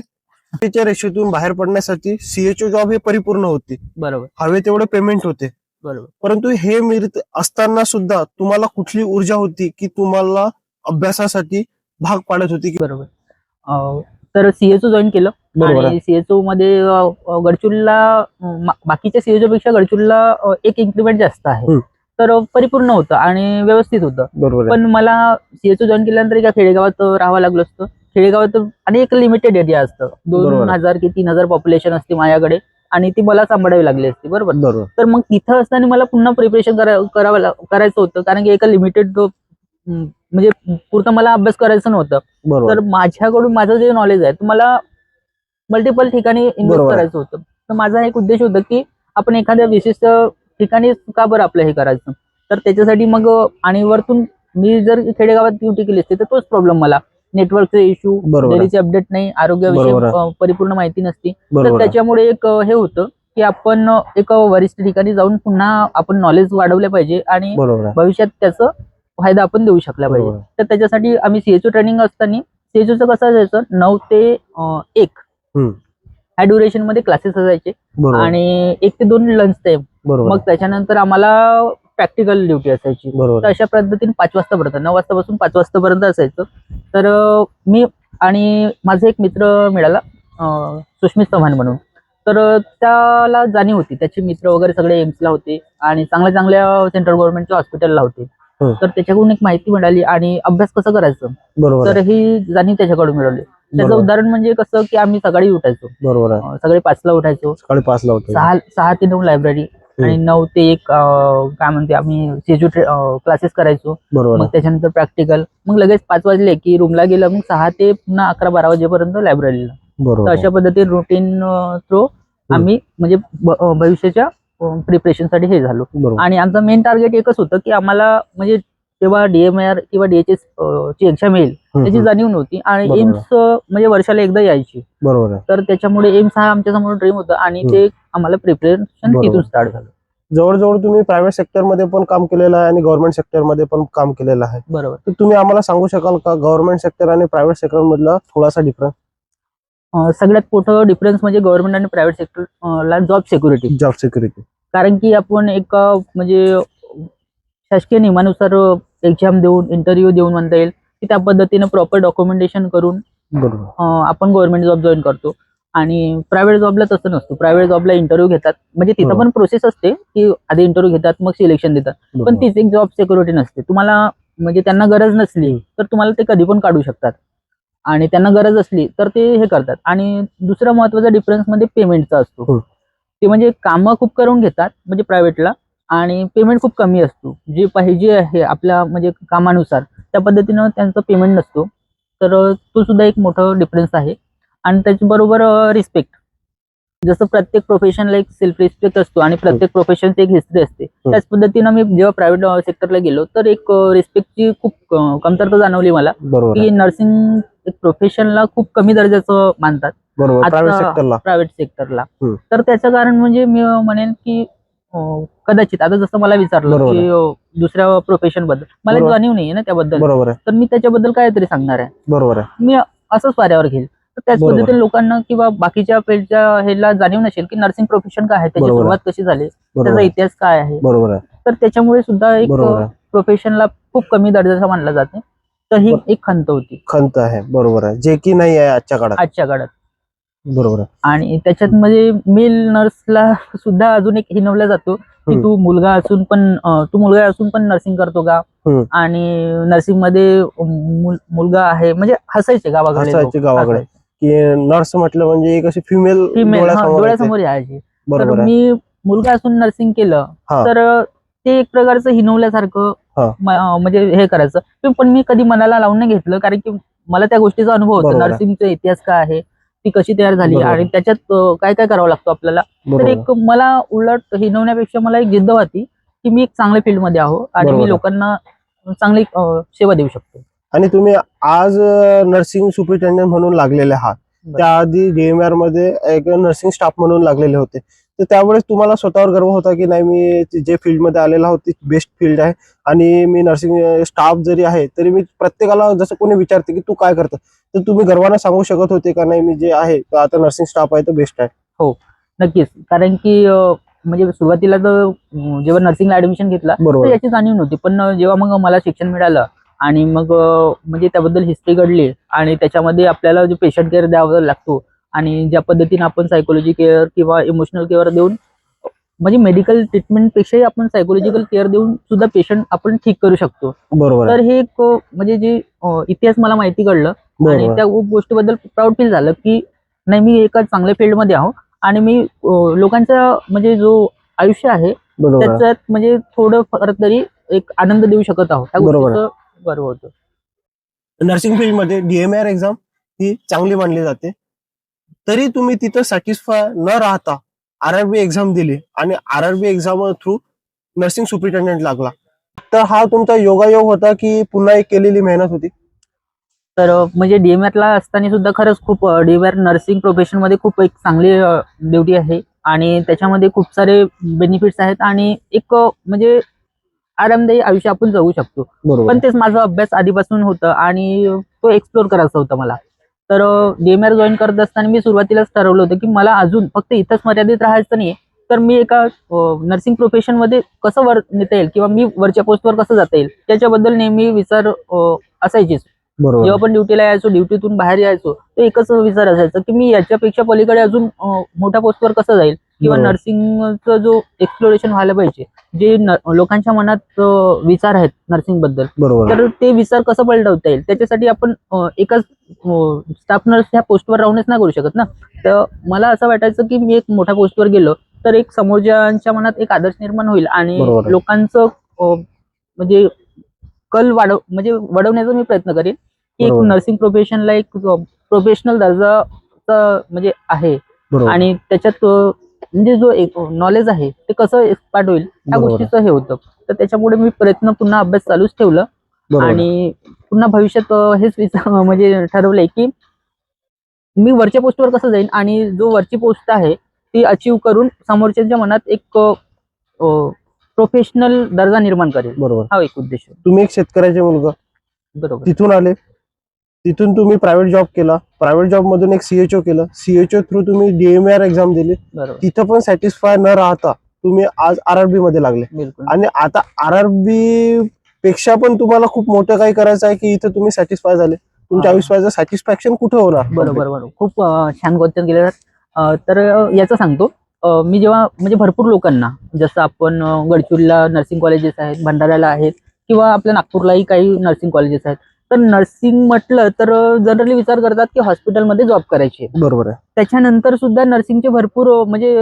त्याच्या रेषेतून बाहेर पडण्यासाठी सीएचओ जॉब हे परिपूर्ण होते, बरोबर हवे तेवढे पेमेंट होते, बरोबर. परंतु हे मिळत असताना सुद्धा तुम्हाला कुठली ऊर्जा होती की तुम्हाला अभ्यासासाठी भाग पाडत होती की? बरोबर. तर सीएचओ जॉईन केलं बरोबर आणि सीएचओ मध्ये गडचिरोलीला बाकीच्या सीएचओ पेक्षा गडचिरोलीला एक इन्क्रीमेंट जास्त आहे. तर परिपूर्ण होतं आणि व्यवस्थित होतं. बरोबर आहे. पण मला सीएचओ जॉईन केल्यानंतर एका खेडेगावात राहावं लागलं असतं. खेडेगावात आणि एक लिमिटेड एरिया असतं, बरोबर. 2000 की 3000 पॉप्युलेशन असते माझ्याकडे आणि ती मला सांभाळावी लागली असती. बरोबर. बरोबर. तर मग तिथं असताना मला पुन्हा प्रिपरेशन करायचं होतं, कारण की एका लिमिटेड म्हणजे पुरतं मला अभ्यास करायचं नव्हतं. बरोबर. तर माझ्याकडून माझं जे नॉलेज आहे ते मला मल्टिपल ठिकाणी इन्व्हेस्ट बरोबर आहे. करायचं होतं. तर माझा एक उद्देश होता की आपण एखाद्या विशिष्ट ठिकाणी का बरं आपलं हे करायचं. तर त्याच्यासाठी मग आणि वरतून मी जर खेडेगावात ड्युटी केली असते तर तोच प्रॉब्लेम, मला नेटवर्कचे इश्यू, बरोबर आहे. डेलीचे अपडेट नाही, बरोबर आरोग्याविषयी परिपूर्ण माहिती नसती. तर बरोबर आहे. त्याच्यामुळे एक हे होतं की आपण एक वरिष्ठ ठिकाणी जाऊन पुन्हा आपण नॉलेज वाढवलं पाहिजे आणि बरोबर आहे. भविष्यात त्याचा फायदा आपण देऊ शकला पाहिजे. बरोबर. तर त्याच्यासाठी आम्ही सीएचओ ट्रेनिंग असताना सीएचओचं कसं असायचं, 9 ते 1 ह्या ड्युरेशन मध्ये क्लासेस असायचे बरोबर. आणि 1 ते 2 लंच टाइम. बरोबर. मग त्याच्यानंतर आम्हाला प्रॅक्टिकल ड्युटी असायची. बरोबर. तर अशा पद्धतीने 5 वाजतापर्यंत, 9 वाजतापासून 5 वाजतापर्यंत असायचं. तर मी आणि माझा एक मित्र मिळाला, सुष्मित चव्हाण म्हणून. तर त्याला जाणीव होती, त्याचे मित्र वगैरे सगळे एम्सला होते आणि चांगल्या चांगल्या सेंट्रल गव्हर्नमेंटच्या हॉस्पिटलला होते. तर त्याच्याकडून एक माहिती मिळाली आणि अभ्यास कसं करायचं, बरोबर. तर ही जाणीव त्याच्याकडून मिळवली. त्याचं बरोबर. उदाहरण म्हणजे कसं की आम्ही सकाळी उठायचो, बरोबर आहे. सकाळी 5ला उठायचो, सकाळी 5ला होते. 6 ते 9 लायब्ररी आणि 9 ते 1 काय म्हणते आम्ही सीएचओ क्लासेस करायचो. बरोबर. मग त्याच्यानंतर प्रॅक्टिकल, मग लगेच 5 वाजले की रूमला गेलं, मग 6 ते पुन्हा 11-12 वाजेपर्यंत लायब्ररीला. तर बरोबर. अशा पद्धतीने रुटीन थ्रू आम्ही म्हणजे भविष्याच्या प्रिपरेशनसाठी हे झालो. बरोबर. आणि आमचं मेन टार्गेट एकच होतं की आम्हाला म्हणजे तेव्हा डीएमआर किंवा डीएचएस ची एक्झाम येईल त्याची जाणीव नव्हती आणि बरोबर. एम्स म्हणजे वर्षाला एकदा यायची. बरोबर. तर त्याच्यामुळे एम्स हा आमच्या समोर ड्रीम होता आणि ते आम्हाला प्रिपरेशन बरोबर. तिथून स्टार्ट झालं. जवळजवळ तुम्ही प्रायव्हेट सेक्टर मध्ये पण काम केलेलं आहे आणि गव्हर्नमेंट सेक्टर मध्ये पण काम केलेलं आहे. बरोबर. तर तुम्ही आम्हाला सांगू शकाल का गव्हर्नमेंट सेक्टर आणि प्रायव्हेट सेक्टर मधला थोडासा डिफरन्स? सगळ्यात मोठं डिफरन्स म्हणजे गव्हर्नमेंट आणि प्रायव्हेट सेक्टरला जॉब सिक्युरिटी. Job security. कारण की आपण एक म्हणजे शासकीय नियमानुसार एक्झाम देऊन, इंटरव्ह्यू देऊन म्हणता येईल की त्या पद्धतीने प्रॉपर डॉक्युमेंटेशन करून बरोबर आपण गव्हर्नमेंट जॉब जॉईन करतो. आणि प्रायव्हेट जॉबला तसं नसतं. प्रायव्हेट जॉबला इंटरव्ह्यू घेतात, म्हणजे तिथं पण प्रोसेस असते की आधी इंटरव्ह्यू घेतात मग सिलेक्शन देतात, पण तीच एक जॉब सिक्युरिटी नसते. तुम्हाला म्हणजे त्यांना गरज नसली तर तुम्हाला ते कधी पण काढू शकतात आणि त्यांना गरज असली तर ते हे करतात. आणि दुसरा महत्वाचा डिफरन्स म्हणजे पेमेंटचा असतो. ते म्हणजे कामं खूप करून घेतात म्हणजे प्रायव्हेटला आणि पेमेंट खूप कमी असतो. जे पाहिजे आहे आपल्या म्हणजे कामानुसार त्या पद्धतीनं त्यांचं पेमेंट नसतो. तर तो सुद्धा एक मोठा डिफरन्स आहे. आणि त्याच्याबरोबर रिस्पेक्ट, जसं प्रत्येक प्रोफेशनला एक सेल्फ रिस्पेक्ट असतो आणि प्रत्येक प्रोफेशनची एक हिस्ट्री असते, त्याच पद्धतीनं मी जेव्हा प्रायव्हेट सेक्टरला गेलो तर एक रिस्पेक्टची खूप कमतरता जाणवली मला की नर्सिंग एक प्रोफेशनला खूप कमी दर्जाचं मानतात प्रायव्हेट सेक्टरला. तर त्याचं कारण म्हणजे मी म्हणेन की कदाचित आता जसं मला विचारलं बरोबर की दुसऱ्या प्रोफेशन बद्दल मला बरोबर. जाणीव नाहीये ना त्याबद्दल, बरोबर आहे, तर मी त्याच्याबद्दल काहीतरी सांगणार आहे. बरोबर आहे. मी असंच पाऱ्यावर घेईल. तर त्याच बरोबर. पद्धतीने लोकांना किंवा बाकीच्या फील्डच्या ह्याला जाणीव नसेल की नर्सिंग प्रोफेशन काय आहे, त्याची बरोबर आहे. सुरुवात कशी झाली, बरोबर त्याचा आहे, इतिहास काय आहे. बरोबर आहे, तर त्याच्यामुळे सुद्धा एक बरोबर आहे. प्रोफेशनला खूप कमी दर्जाचा मानला जाते. तर ही बरोबर. एक खंत होती खंत आहे, बरोबर आहे, जे की नाही आहे आजच्या काळात. आजच्या काळात. बरोबर आहे. आणि त्याच्यात म्हणजे मेल नर्सला सुद्धा अजून एक हिनवला जातो की तू मुलगा असून पण नर्सिंग करतो का, आणि नर्सिंग मध्ये मुलगा आहे, म्हणजे हसायचे गावाकडे लोक. हसायचे गावाकडे. की नर्स म्हटलं म्हणजे एक अशी फिमेल डोळ्यासमोर यायची. तर बरोबर आहे. मी मुलगा असून नर्सिंग केलं हा. तर ते एक प्रकारचं हिनवल्यासारखं हा. म्हणजे हे करायचं. पण मी कधी मनाला लावून नाही घेतलं, कारण की मला त्या गोष्टीचा अनुभव होता. बरोबर आहे. नर्सिंगचा इतिहास काय आहे, ती कशी तयार झाली बरोबर. आणि त्याच्यात काय काय करावं लागतं आपल्याला. तर बरोबर. एक मला उलट हिनवण्यापेक्षा मला एक जिद्द होती की मी एक चांगल्या फील्डमध्ये आहो आणि बरोबर मी आहे. लोकांना चांगली सेवा देऊ शकतो. आणि तुम्ही आज नर्सिंग सुपरिटेंडंट म्हणून लागलेले आहात. त्याआधी DMR मध्ये एक नर्सिंग स्टाफ म्हणून लागलेले होते. तर त्यावेळेस तुम्हाला स्वतःवर गर्व होता की नाही, मी जे फील्डमध्ये आलेला आहोत ती बेस्ट फील्ड आहे आणि मी नर्सिंग स्टाफ जरी आहे तरी मी प्रत्येकाला जसं कोणी विचारते की तू काय करतं, तर तुम्ही गर्वाने सांगू शकत होते का नाही मी जे आहे तर आता नर्सिंग स्टाफ आहे तर बेस्ट आहे. नक्कीच. कारण की म्हणजे सुरुवातीला तर जेव्हा नर्सिंगला ऍडमिशन घेतला बरोबर. तर याची जाणीव नव्हती. पण जेव्हा मग मला शिक्षण मिळालं आणि मग म्हणजे त्याबद्दल हिस्ट्री घडली आणि त्याच्यामध्ये आपल्याला जो पेशंट केअर द्यावा लागतो आणि ज्या पद्धतीने आपण सायकोलॉजी केअर किंवा इमोशनल केअर देऊन, म्हणजे मेडिकल ट्रीटमेंट पेक्षाही आपण सायकोलॉजिकल केअर देऊन सुद्धा पेशंट आपण ठीक करू शकतो. बरोबर तर आहे. हे एक म्हणजे जे इतिहास मला माहिती कळलं आणि बरोबर. त्या गोष्टीबद्दल प्राऊड फील झालं की नाही, मी एका चांगल्या फील्डमध्ये आहो आणि मी लोकांचा म्हणजे जो आयुष्य आहे बरोबर आहे. त्याच्यात म्हणजे थोडं फार तरी एक आनंद देऊ शकत आहोत. त्या बरोबर आहे. गोष्टीचं गर्व होतं. नर्सिंग फील्डमध्ये DMR एक्झाम ही चांगली मानली जाते. तरी तुम्ही तिथं सॅटिस्फाय न राहता RRB एक्झाम दिली आणि RRB exam through nursing superintendent लागला. तर हा तुमचा योगायोग होता की पुन्हा एक केलेली मेहनत होती? तर म्हणजे DMR असताना सुद्धा खरंच खूप DMR नर्सिंग प्रोफेशन मध्ये खूप एक चांगली ड्युटी आहे आणि त्याच्यामध्ये खूप सारे बेनिफिट्स आहेत आणि एक म्हणजे आरामदायी आयुष्य आपण जगू शकतो. बरोबर. पण तेच माझा अभ्यास आधीपासून होतं आणि तो एक्सप्लोर करायचा होता मला. तर DMR जॉईन करत असताना मी सुरुवातीलाच ठरवलं होतं की मला अजून फक्त इथंच मर्यादित राहायचं नाही, तर मी एका नर्सिंग प्रोफेशन मध्ये कसं वर नेता येईल किंवा मी वरच्या पोस्टवर कसं जाता येईल त्याच्याबद्दल नेहमी विचार असायचीच. बरोबर. जेव्हा पण ड्युटीला यायचो, ड्युटीतून बाहेर यायचो, तर एकच विचार असायचा की मी याच्यापेक्षा पलीकडे अजून मोठ्या पोस्टवर कसं जाईल किंवा बरोबर. नर्सिंगचं जो एक्सप्लोरेशन व्हायला पाहिजे, जे लोकांच्या मनात विचार आहेत नर्सिंग बद्दल, बरोबर. तर ते विचार कसं पलटवता येईल त्याच्यासाठी आपण एकाच स्टाफ नर्स ह्या पोस्टवर राहूनच नाही करू शकत ना. तर मला असं वाटायचं की मी एक मोठ्या पोस्टवर गेलो तर एक समोरच्या मनात एक आदर्श निर्माण होईल आणि बरोबर आहे. लोकांचं म्हणजे कल वाढवण्याचा मी प्रयत्न करेन की एक बरोबर. नर्सिंग प्रोफेशनला एक प्रोफेशनल दर्जाचा म्हणजे आहे बरोबर. आणि त्याच्यात म्हणजे जो एक नॉलेज आहे ते कसं एक्सपार्ट होईल त्या बरोबर. गोष्टीचं हे होतं. तर त्याच्यामुळे मी पुन्हा अभ्यास चालूच ठेवलं बरोबर. आणि पुन्हा भविष्यात हेच विचार म्हणजे ठरवलंय की मी वरच्या पोस्टवर कसं जाईन आणि जो वरची पोस्ट आहे ती अचीव करून समोरच्या मनात एक प्रोफेशनल दर्जा निर्माण करेल. बरोबर. हा एक उद्देश आहे. तुम्ही एक शेतकऱ्याचे मुलगा, बरोबर. तिथून आले, तिथून तुम्ही प्रायव्हेट जॉब केला, प्रायव्हेट जॉब मधून एक CHO केलं, CHO थ्रू तुम्ही DMR एक्झाम दिली, बरोबर. तिथं पण सॅटिस्फाय न राहता तुम्ही आज RRB मध्ये लागले बिलकुल. आणि आता RRB पेक्षा पण तुम्हाला खूप मोठं काही करायचं आहे की इथं तुम्ही सॅटिस्फाय झाले. तुमच्या आयुष्याचं सॅटिस्फॅक्शन कुठे होणार? बरोबर. खूप छान क्वेश्चन केले. तर याचं सांगतो. मी जेव्हा म्हणजे भरपूर लोकांना, जसं आपण गडचिरोलीला नर्सिंग कॉलेजेस आहेत, भंडाऱ्याला आहेत किंवा आपल्या नागपूरलाही काही नर्सिंग कॉलेजेस आहेत. तर नर्सिंग म्हटलं तर जनरली विचार करतात की हॉस्पिटलमध्ये जॉब करायची. बरोबर आहे. त्याच्यानंतर सुद्धा नर्सिंगचे भरपूर म्हणजे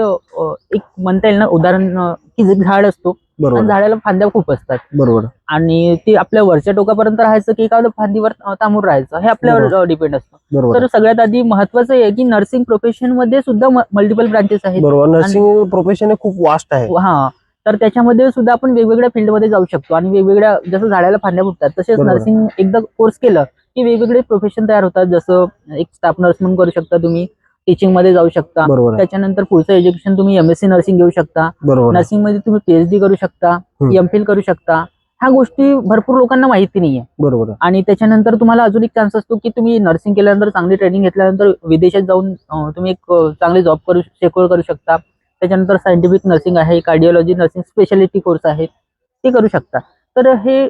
एक म्हणता येईल ना उदाहरण की झाड असतो बरोबर. आणि झाडाला फांद्या खूप असतात बरोबर. आणि ते आपल्या वरच्या टोकापर्यंत राहायचं की एखाद्या फांदीवर थांबून राहायचं हे आपल्यावर डिपेंड असतं. बरोबर. तर सगळ्यात आधी महत्वाचं आहे की नर्सिंग प्रोफेशन मध्ये सुद्धा मल्टिपल ब्रांचेस आहेत. बरोबर. नर्सिंग प्रोफेशन खूप वास्ट आहे. हा, तर त्याच्यामध्ये सुद्धा आपण वेगवेगळ्या फील्डमध्ये जाऊ शकतो आणि वेगवेगळ्या, जसं झाडाला फांद्या फुटतात तसेच बरोबर. नर्सिंग एकदा कोर्स केलं की वेगवेगळे प्रोफेशन तयार होतात. जसं एक स्टाफ नर्स म्हणून करू शकता तुम्ही, टीचिंग मध्ये जाऊ शकता. बरोबर आहे. त्याच्यानंतर पुढचं एज्युकेशन तुम्ही MSc नर्सिंग घेऊ शकता. बरोबर आहे. नर्सिंग मध्ये तुम्ही PhD करू शकता, MPhil करू शकता. ह्या गोष्टी भरपूर लोकांना माहिती नाहीये. बरोबर आहे. आणि त्याच्यानंतर तुम्हाला अजून एक चान्स असतो की तुम्ही नर्सिंग केल्यानंतर चांगली ट्रेनिंग घेतल्यानंतर विदेशात जाऊन तुम्ही एक चांगली जॉब सेक्युअर करू शकता. त्याच्यानंतर सायंटिफिक नर्सिंग आहे, कार्डिओलॉजी नर्सिंग स्पेशालिटी कोर्स आहेत, ते करू शकता. तर हे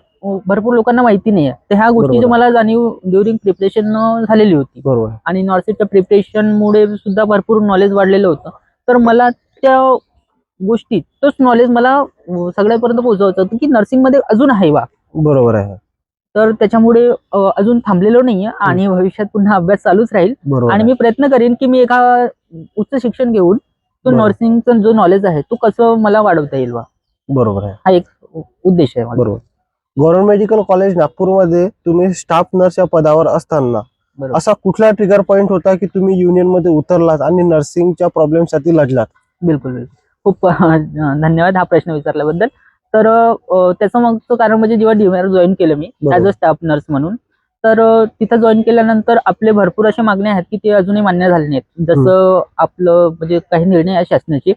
भरपूर लोकांना माहिती नाहीये. तर ह्या गोष्टीची मला जाणीव ड्युरिंग प्रिपरेशन झालेली होती. बरोबर. आणि नॉर्सिटच्या प्रिपरेशनमुळे सुद्धा भरपूर नॉलेज वाढलेलं होतं. तर मला त्या गोष्टी तोच नॉलेज मला सगळ्यापर्यंत पोहोचवायचं होतं की नर्सिंग मध्ये अजून आहे बा. बरोबर आहे. तर त्याच्यामुळे अजून थांबलेलो नाहीये आणि भविष्यात पुन्हा अभ्यास चालूच राहील. आणि मी प्रयत्न करेन की मी एका उच्च शिक्षण घेऊन तो नर्सिंगचा जो नॉलेज आहे तो कसं मला वाढवता येईल बा. बरोबर आहे. हा एक उद्देश आहे माझा. बरोबर. गव्हर्नमेंट मेडिकल कॉलेज नागपूरमध्ये तुम्ही स्टाफ नर्स या पदावर असताना असा कुठला ट्रिगर पॉइंट होता की तुम्ही युनियन मध्ये उतरलात आणि नर्सिंगच्या प्रॉब्लेम साठी लढलात? बिलकुल बिलकुल. खूप धन्यवाद हा प्रश्न विचारल्याबद्दल. तर त्याचं मागचं कारण म्हणजे जेव्हा DMR जॉईन केलं मी ऍज अ स्टाफ नर्स म्हणून, तर तिथं जॉईन केल्यानंतर आपले भरपूर अशा मागण्या आहेत की ते अजूनही मान्य झाले नाहीत. जसं आपलं म्हणजे काही निर्णय आहे शासनाचे,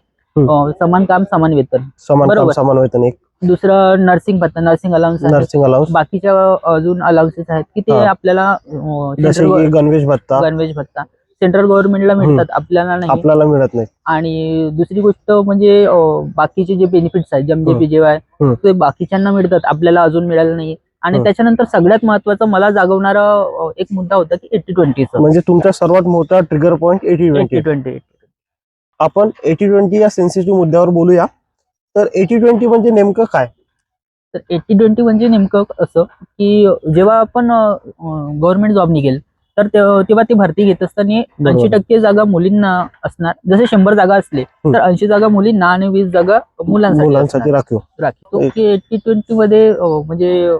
समान काम समान वेतन, समान वेतन एक. दुसरं नर्सिंग भत्ता, नर्सिंग अलाउन्स, बाकीच्या अजून अलाउन्सेस आहेत की ते आपल्याला गणवेश भत्ता सेंट्रल गव्हर्नमेंटला मिळतात, आपल्याला मिळत नाही. आणि दुसरी गोष्ट म्हणजे बाकीचे जे बेनिफिट्स आहेत PGY ते बाकीच्यांना मिळतात, आपल्याला अजून मिळालं नाही. आणि त्याच्यानंतर सगळ्यात महत्वाचा मला जागवणारा एक मुद्दा होता की 80-20 म्हणजे तुमचा सर्वात मोठा ट्रिगर पॉइंट 80-20. आपण 80-20 या सेन्सिटिव्ह मुद्द्यावर बोलूया. तर 80-20 म्हणजे नेमकं काय? तर 80-20 म्हणजे नेमकं असं की जेव्हा आपण गव्हर्नमेंट जॉब निघेल तर तेव्हा ती भरती घेत असताना 80% जागा मुलींना असणार. जसे 100 जागा असले तर 80 जागा मुलींना आणि 20 जागा मुलांसाठी राखीव. 80-20 मध्ये म्हणजे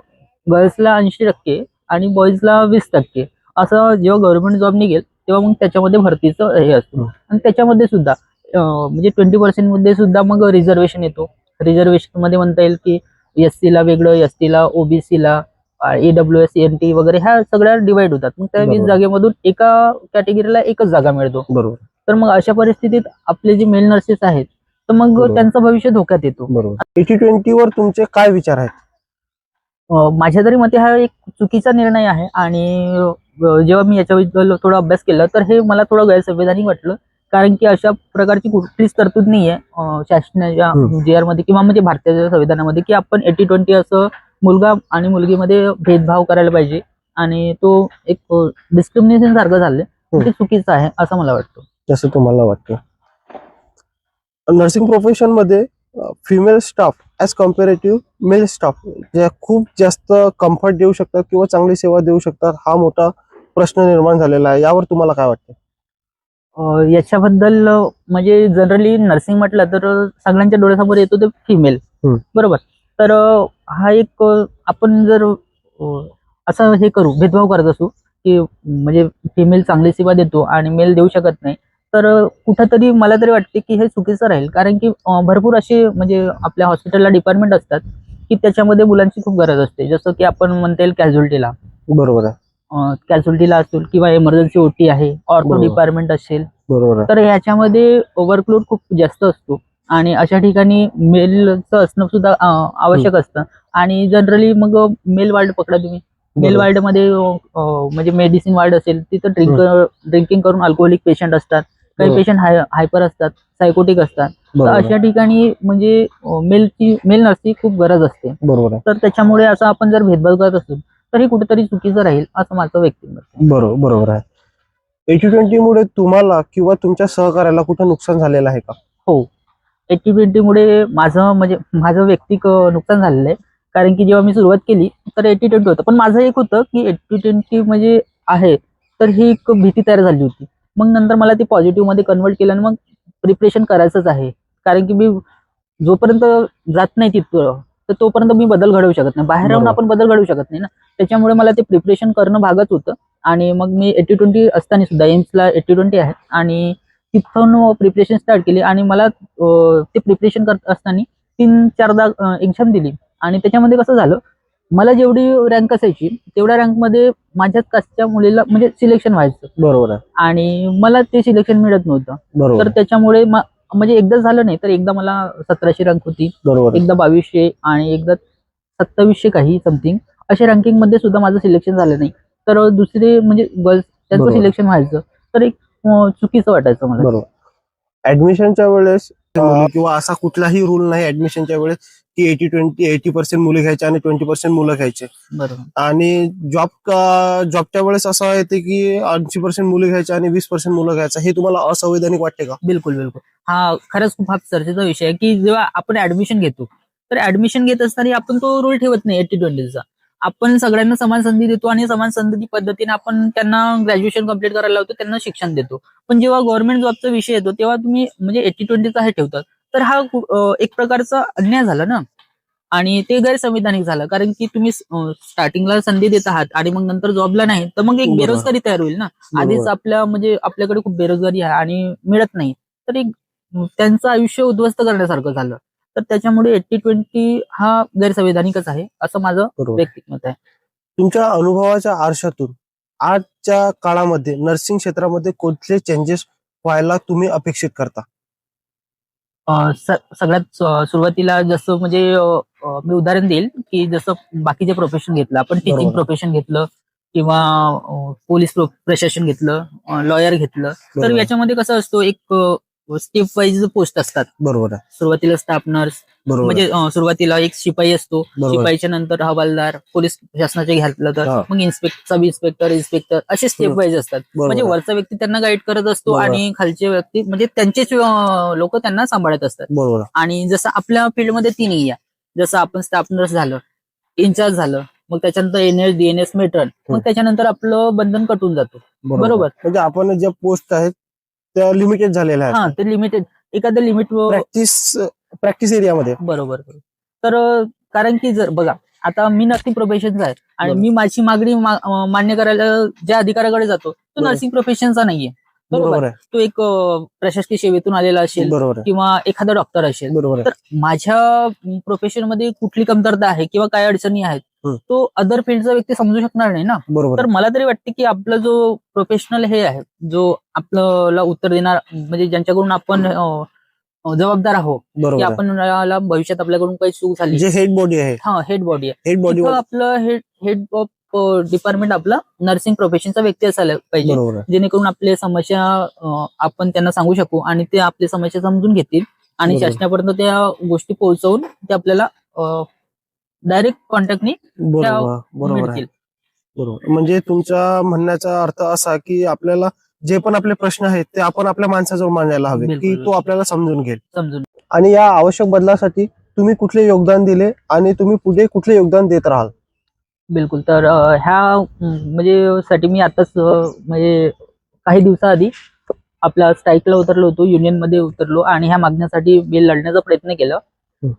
गर्ल्सला 80% आणि बॉईजला 20%. असं जेव्हा गव्हर्नमेंट जॉब निघेल तेव्हा मग त्याच्यामध्ये भरतीचं हे असतं. आणि त्याच्यामध्ये सुद्धा म्हणजे 20% मध्ये सुद्धा मग रिझर्वेशन येतो. रिझर्वेशन मध्ये म्हणता येईल की SC ला वेगळं, ST ला, OBC ला, AWS, NT वगैरे ह्या सगळ्या डिवाइड होतात. मग त्या 20 जागेमधून एका कॅटेगरीला एकच जागा मिळतो. बरोबर. तर मग अशा परिस्थितीत आपले जे मेल नर्सेस आहेत तर मग त्यांचं भविष्य धोक्यात येतो. बरोबर. 80-20 वर तुमचे काय विचार आहेत? माझ्या तरी मते हा एक चुकीचा निर्णय आहे. आणि जेव्हा मी याच्याबद्दल थोडा अभ्यास केला तर हे मला थोडं गैरसंवैधानिक वाटलं. कारण की अशा प्रकारची कुठलीच तरतूद नाहीये शासनाच्या GR मध्ये किंवा म्हणजे भारतीय संविधानामध्ये की आपण 80-20 असं मुलगा आणि मुलगीमध्ये भेदभाव करायला पाहिजे. आणि तो एक डिस्क्रिमिनेशन सारखं झालंय, ते चुकीचं आहे असं मला वाटतं. जसं तुम्हाला वाटतं. नर्सिंग प्रोफेशन मध्ये female staff as comparative mail staff जे खूप जास्त कम्फर्ट देऊ शकतात किंवा चांगली सेवा देऊ शकतात, हा मोठा प्रश्न निर्माण झालेला आहे. यावर तुम्हाला काय वाटतं? याच्याबद्दल म्हणजे जनरली नर्सिंग म्हटलं तर सगळ्यांच्या डोळ्यासमोर येतो ते फिमेल, बरोबर. तर हा एक आपण जर असं हे करू, भेदभाव करत असू की म्हणजे फिमेल चांगली सेवा देतो आणि मेल देऊ शकत नाही, तर कुठंतरी मला तरी वाटते की हे चुकीचं राहील. कारण की भरपूर असे म्हणजे आपल्या हॉस्पिटलला डिपार्टमेंट असतात की त्याच्यामध्ये मुलांची खूप गरज असते. जसं की आपण म्हणता येईल कॅज्युअल्टीला, बरोबर आहे, कॅज्युअल्टीला असेल किंवा इमर्जन्सी OT आहे, ऑर्थो डिपार्टमेंट असेल, बरोबर. तर ह्याच्यामध्ये वर्कलोड खूप जास्त असतो आणि अशा ठिकाणी मेलचं असणं सुद्धा आवश्यक असतं. आणि जनरली मग मेल वार्ड पकडा तुम्ही, मेल वार्ड मध्ये म्हणजे मेडिसिन वार्ड असेल तिथं ड्रिंकिंग करून अल्कोहोलिक पेशंट असतात, काही पेशंट हायपर असतात, सायकोटिक असतात. तर अशा ठिकाणी म्हणजे मेल नर्सची खूप गरज असते, बरोबर. तर त्याच्यामुळे असं आपण जर भेदभाव करत असू तर हे कुठेतरी चुकीचं राहील असं माझं व्यक्तिमत. बरोबर आहे. 80-20 मुळे तुम्हाला किंवा तुमच्या सहकार्याला कुठं नुकसान झालेलं आहे का? हो, 80-20 मुळे माझं वैयक्तिक नुकसान झालेलं आहे. कारण की जेव्हा मी सुरुवात केली तर 80-20 होतं, पण माझं एक होतं की 80-20 म्हणजे आहे तर ही एक भीती तयार झाली होती. मग नंतर मला ती पॉझिटिव्ह मध्ये कन्वर्ट केलं आणि मग प्रिपरेशन करायचंच आहे. कारण की मी जोपर्यंत जात नाही तिथं तर तोपर्यंत मी बदल घडवू शकत नाही, बाहेर राहून आपण बदल घडवू शकत नाही ना. त्याच्यामुळे मला ते प्रिपरेशन करणं भागच होतं. आणि मग मी 80-20 असताना सुद्धा एम्सला 80-20 आहे आणि तिथून प्रिपरेशन स्टार्ट केली. आणि मला ते प्रिपरेशन करत असताना 3-4दा एक्झाम दिली. आणि त्याच्यामध्ये कसं झालं, मला जेवढी रँक असायची तेवढ्या रँक मध्ये माझ्याच कास्टच्या मुलीला म्हणजे सिलेक्शन व्हायचं बरोबर आहे. आणि मला ते सिलेक्शन मिळत नव्हतं. बरोबर तर त्याच्यामुळे म्हणजे एकदा झालं नाही तर एकदा मला 1700 रँक होती, बरोबर आहे. एकदा 2200 आणि एकदा 2700 काही समथिंग अशा रँकिंग मध्ये सुद्धा माझं सिलेक्शन झालं नाही. तर दुसरे म्हणजे गर्ल्स त्यांचं बरोबर. सिलेक्शन व्हायचं तर एक चुकीचं वाटायचं मला. बरोबर. ऍडमिशनच्या वेळेस किंवा असा कुठलाही रूल नाही ऍडमिशनच्या वेळेस की 80% मुले घ्यायचे आणि 20% मुलं घ्यायचे. बरोबर. आणि जॉबच्या वेळेस असं येते की 80% मुले घ्यायचे आणि 20% मुलं घ्यायचं. हे तुम्हाला असंवैधानिक वाटते का? बिलकुल बिलकुल. हा खरंच खूप चर्चेचा विषय आहे की जेव्हा आपण ऍडमिशन घेतो तर ऍडमिशन घेत असताना आपण तो रूल ठेवत नाही 80-20चा. आपण सगळ्यांना समान संधी देतो आणि समान संधी पद्धतीने आपण त्यांना ग्रॅज्युएशन कम्प्लीट करायला लावतो, त्यांना शिक्षण देतो. पण जेव्हा गव्हर्नमेंट जॉबचा विषय येतो तेव्हा तुम्ही म्हणजे 80-20चा हे ठेवतात. तर हा एक प्रकारचा अन्याय झाला ना आणि ते गैरसंविधानिक झालं. कारण की तुम्ही स्टार्टिंगला संधी देत आहात आणि मग नंतर जॉबला नाही तर मग एक बरोबर. बेरोजगारी तयार होईल ना. आधीच म्हणजे आपल्याकडे खूप बेरोजगारी आहे आणि मिळत नाही तर एक त्यांचं आयुष्य उद्ध्वस्त करण्यासारखं झालं. तर त्याच्यामुळे 80-20 हा गैरसंविधानिकच आहे असं माझं बरोबर. व्यक्तिमत आहे. तुमच्या अनुभवाच्या आरशातून आजच्या काळामध्ये नर्सिंग क्षेत्रामध्ये कुठले चेंजेस व्हायला तुम्ही अपेक्षित करता? सगळ्यात सुरुवातीला जसं म्हणजे मी उदाहरण देईल की जसं बाकीचे प्रोफेशन घेतलं आपण, टीचिंग बरोबर. प्रोफेशन घेतलं किंवा पोलीस प्रशासन घेतलं, लॉयर घेतलं. तर बरोबर. याच्यामध्ये कसं असतो एक स्टेप वाईज पोस्ट असतात. बरोबर आहे. सुरुवातीला स्टाफ नर्स बरोबर आहे. म्हणजे सुरुवातीला एक शिपाई असतो, बरोबर. शिपाईच्या नंतर हवालदार, पोलीस शासनाचे घातलं तर हा. मग सब इन्स्पेक्टर असे स्टेप वाईज असतात. बरोबर म्हणजे आहे. वरचा व्यक्ती त्यांना गाईड करत असतो बरोबर. आणि खालचे व्यक्ती म्हणजे त्यांचेच लोक त्यांना सांभाळत असतात. बरोबर आहे. आणि जसं आपल्या फील्डमध्ये तिन्ही या, जसं आपण स्टाफ नर्स झालं, इन्चार्ज झालं, मग त्याच्यानंतर एनएस डीएनएस मेट्रन, मग त्याच्यानंतर आपलं बंधन कटून जातो. बरोबर. म्हणजे आपण ज्या पोस्ट आहेत त्या लिमिटेड झालेल्या हा, आहेत ते लिमिटेड एखाद्या लिमिट प्रॅक्टिस एरियामध्ये. बरोबर. तर कारण की जर बघा आता मी नर्सिंग प्रोफेशनचा आहे आणि बरोबर. मी माझी मागणी मान्य करायला ज्या अधिकाऱ्याकडे जातो तो बरोबर. नर्सिंग प्रोफेशनचा नाहीये. बरोबर बरोबर. आहे. तो एक प्रशासकीय सेवेतून आलेला असेल बरोबर आहे. किंवा एखादा डॉक्टर असेल. बरोबर आहे. तर माझ्या प्रोफेशन मध्ये कुठली कमतरता आहे किंवा काय अडचणी आहेत तो अदर फील्डचा व्यक्ती समजू शकणार नाही ना. बरोबर तर मला तरी वाटते की आपला जो प्रोफेशनल हे आहे, जो आपल्याला उत्तर देणार म्हणजे ज्यांच्याकडून आपण जबाबदार आहोत की बरोबर आहे. आपण भविष्यात आपल्याकडून काही चूक झाली, जे हेड बॉडी आहे, हा हेड बॉडी आहे, हेड बॉडी तिथं आपलं हेड ऑफ डिपार्टमेंट आपला नर्सिंग प्रोफेशनचा व्यक्ती असायला पाहिजे, बरोबर आहे. जेणेकरून आपले समस्या आपण त्यांना सांगू शकू आणि ते आपली समस्या समजून घेतील आणि बरोबर. शासनापर्यंत त्या गोष्टी पोहोचवून ते आपल्याला डायरेक्ट कॉन्टॅक्टनी बरोबर बरोबर आहे. मिळतील. बरोबर. म्हणजे तुमचा म्हणण्याचा अर्थ असा की आपल्याला जे पण आपले प्रश्न आहेत ते आपण आपल्या माणसाजवळ मांडायला हवे बिलकुल, की तो बिलकुल. आपल्याला समजून घेईल. समजून आणि या आवश्यक बदलासाठी तुम्ही कुठले योगदान दिले आणि तुम्ही पुढे कुठले योगदान देत राहाल? बिलकुल. तर ह्या म्हणजे साठी मी आताच म्हणजे काही दिवसाआधी आपल्या स्ट्राईकला उतरलो होतो, युनियन मध्ये उतरलो आणि ह्या मागण्यासाठी बिल लढण्याचा प्रयत्न केला.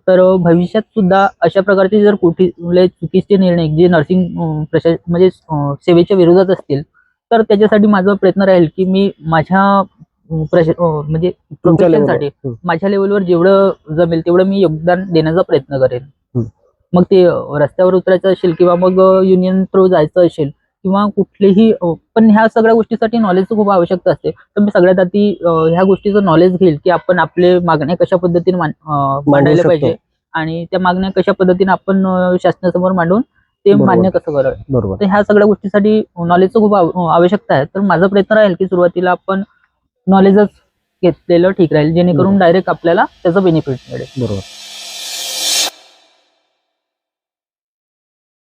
तर भविष्यात सुद्धा अशा प्रकारचे जर कुठले चुकीचे निर्णय जे नर्सिंग म्हणजे सेवेच्या विरोधात असतील तर त्याच्यासाठी माझा प्रयत्न राहील की मी माझ्या म्हणजे तुमच्या प्रोफेशनसाठी लेवलवर. माझ्या लेवलवर जेवढं जमेल तेवढं मी योगदान देण्याचा प्रयत्न करेन. मग ते रस्त्यावर उतरायचं असेल किंवा मग युनियन थ्रू जायचं असेल किंवा कुठलेही पण ह्या सगळ्या गोष्टीसाठी नॉलेजची खूप आवश्यकता असते. तर मी सगळ्यात आधी ह्या गोष्टीचं नॉलेज घेईल की आपण आपले मागण्या कशा पद्धतीने मांडायला शकतो. पाहिजे आणि त्या मागण्या कशा पद्धतीने आपण शासनासमोर मांडून ते बरोबर. मान्य कसं करावं. बरोबर. तर ह्या सगळ्या गोष्टीसाठी नॉलेजचं खूप आवश्यकता आहे. तर माझा प्रयत्न राहील की सुरुवातीला आपण नॉलेजच घेतलेलं ठीक राहील जेणेकरून डायरेक्ट आपल्याला त्याचा बेनिफिट मिळेल. बरोबर.